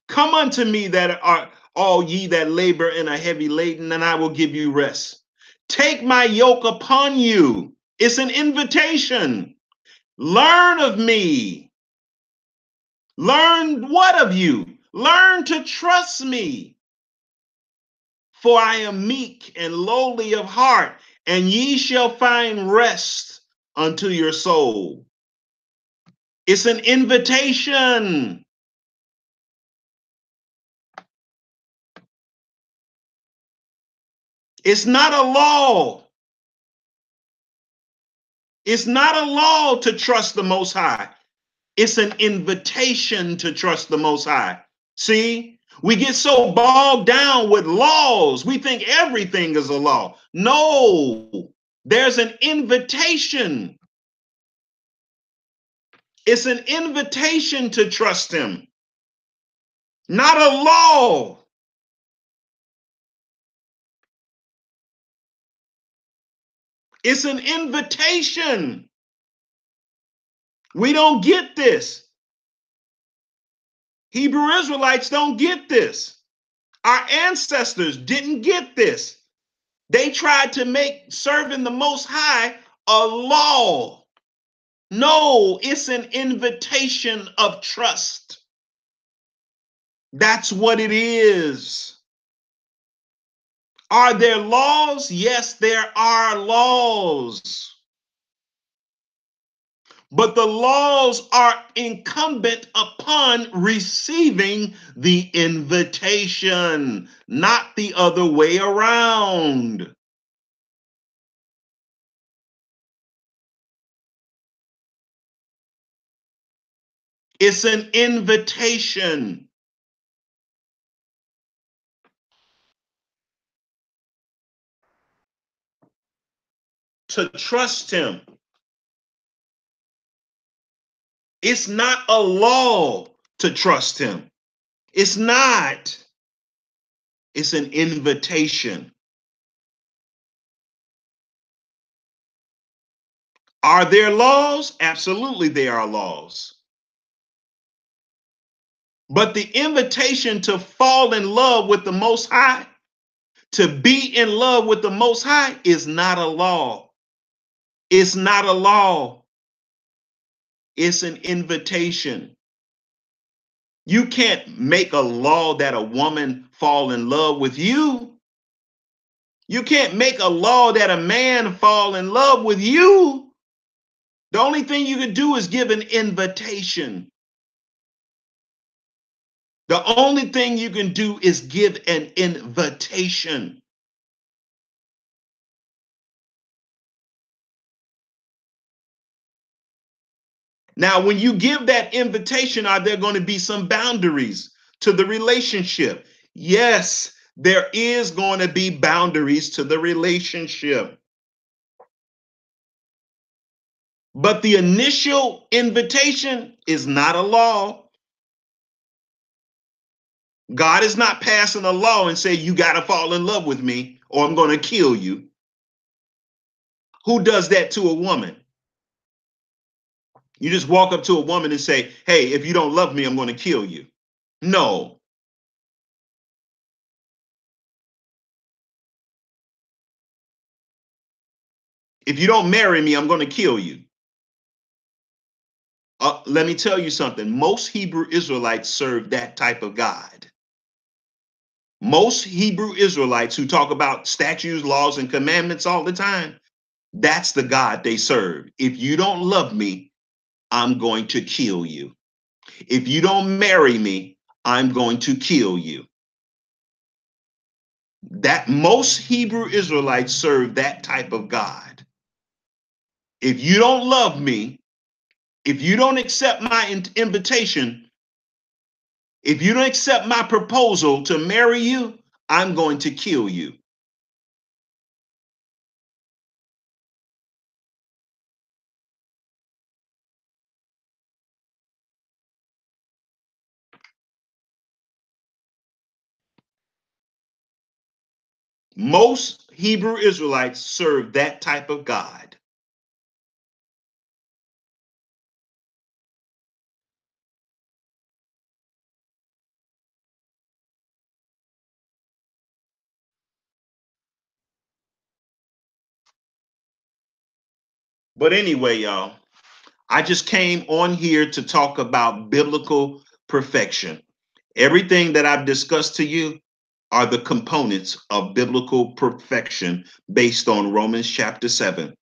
Come unto me that are all ye that labor and are heavy laden, and I will give you rest. Take my yoke upon you. It's an invitation. Learn of me. Learn what of you? Learn to trust me. For I am meek and lowly of heart, and ye shall find rest unto your soul. It's an invitation. It's not a law. It's not a law to trust the Most High. It's an invitation to trust the Most High. See, we get so bogged down with laws. We think everything is a law. No, there's an invitation. It's an invitation to trust him, not a law. It's an invitation. We don't get this. Hebrew Israelites don't get this. Our ancestors didn't get this. They tried to make serving the Most High a law. No, it's an invitation of trust. That's what it is. Are there laws? Yes, there are laws. But the laws are incumbent upon receiving the invitation, not the other way around. It's an invitation. To trust him. It's not a law to trust him. It's not. It's an invitation. Are there laws? Absolutely, there are laws. But the invitation to fall in love with the Most High, to be in love with the Most High, is not a law. It's not a law. It's an invitation. You can't make a law that a woman fall in love with you. You can't make a law that a man fall in love with you. The only thing you can do is give an invitation. The only thing you can do is give an invitation. Now, when you give that invitation, are there going to be some boundaries to the relationship? Yes, there is going to be boundaries to the relationship. But the initial invitation is not a law. God is not passing a law and say, you got to fall in love with me or I'm going to kill you. Who does that to a woman? You just walk up to a woman and say, hey, if you don't love me, I'm going to kill you. No. If you don't marry me, I'm going to kill you. Let me tell you something. Most Hebrew Israelites serve that type of God. Most Hebrew Israelites who talk about statutes, laws, and commandments all the time, that's the God they serve. If you don't love me, I'm going to kill you. If you don't marry me, I'm going to kill you. That most Hebrew Israelites serve that type of God. If you don't love me, if you don't accept my invitation, if you don't accept my proposal to marry you, I'm going to kill you. Most Hebrew Israelites serve that type of God. But anyway, y'all, I just came on here to talk about biblical perfection. Everything that I've discussed to you are the components of biblical perfection based on Romans chapter 7.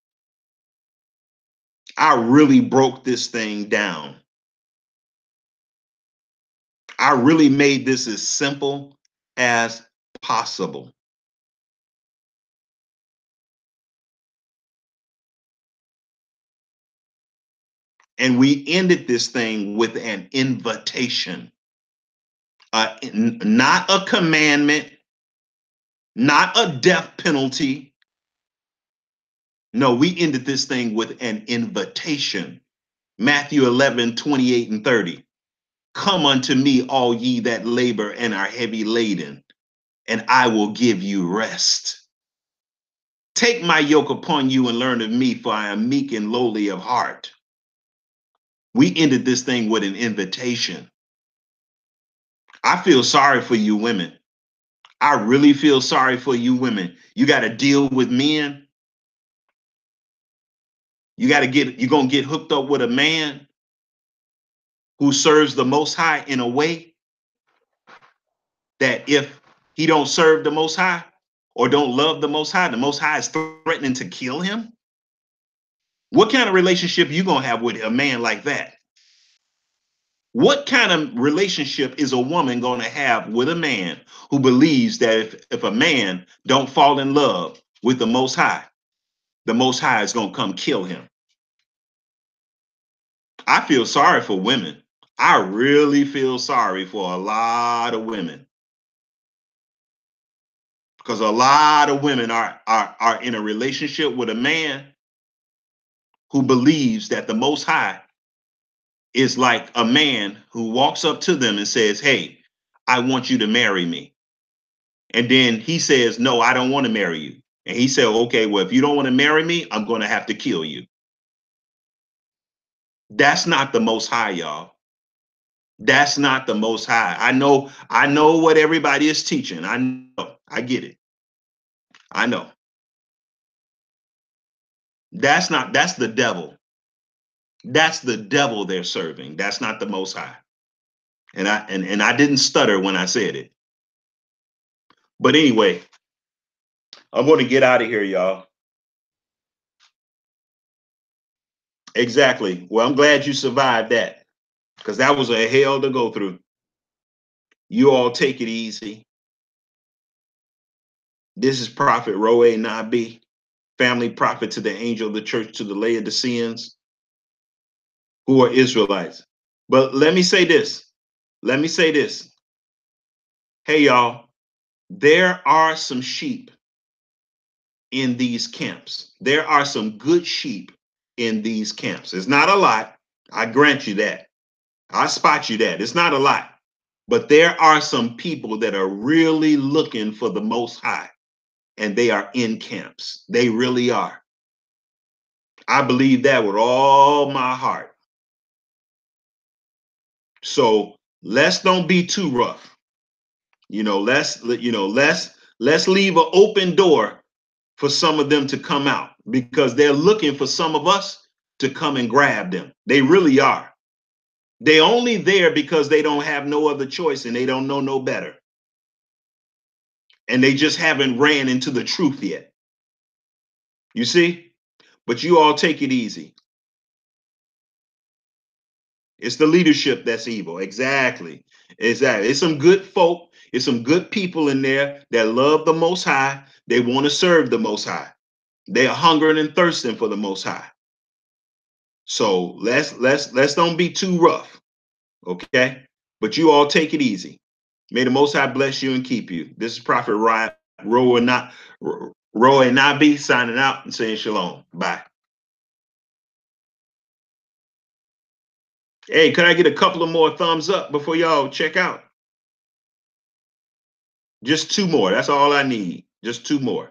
I really broke this thing down. I really made this as simple as possible. And we ended this thing with an invitation, not a commandment, not a death penalty. No, we ended this thing with an invitation. Matthew 11:28-30. Come unto me, all ye that labor and are heavy laden, and I will give you rest. Take my yoke upon you and learn of me, for I am meek and lowly of heart. We ended this thing with an invitation. I feel sorry for you women. I really feel sorry for you women. You got to deal with men. You're going to get hooked up with a man who serves the Most High in a way that if he don't serve the Most High or don't love the Most High is threatening to kill him. What kind of relationship you going to have with a man like that? What kind of relationship is a woman going to have with a man who believes that if a man don't fall in love with the Most High is going to come kill him? I feel sorry for women. I really feel sorry for a lot of women, because a lot of women are in a relationship with a man who believes that the Most High is like a man who walks up to them and says, hey, I want you to marry me. And then he says, no, I don't want to marry you. And he said, okay, well, if you don't want to marry me, I'm going to have to kill you. That's not the Most High, y'all. That's not the Most High. I know what everybody is teaching. I know, I get it. I know. That's the devil. That's the devil they're serving. That's not the Most High. And I didn't stutter when I said it. But anyway, I'm going to get out of here, y'all. Exactly. Well, I'm glad you survived that, because that was a hell to go through. You all take it easy. This is Prophet Roe Nabi, family prophet to the angel of the church to the Laodiceans, who are Israelites. But let me say this. Let me say this. Hey, y'all, there are some sheep in these camps. There are some good sheep in these camps. It's not a lot. I grant you that. I spot you that. It's not a lot. But there are some people that are really looking for the Most High, and they are in camps. They really are. I believe that with all my heart. So let's don't be too rough. Let's leave an open door for some of them to come out, because they're looking for some of us to come and grab them. They really are. They only there because they don't have no other choice and they don't know no better. And they just haven't ran into the truth yet. You see? But you all take it easy. It's the leadership that's evil. Exactly. It's some good folk. It's some good people in there that love the Most High. They want to serve the Most High. They are hungering and thirsting for the Most High. So let's don't be too rough, okay? But you all take it easy. May the Most High bless you and keep you. This is Prophet Roy Nabi signing out and saying shalom. Bye. Hey, could I get a couple of more thumbs up before y'all check out? Just 2 more. That's all I need. Just 2 more.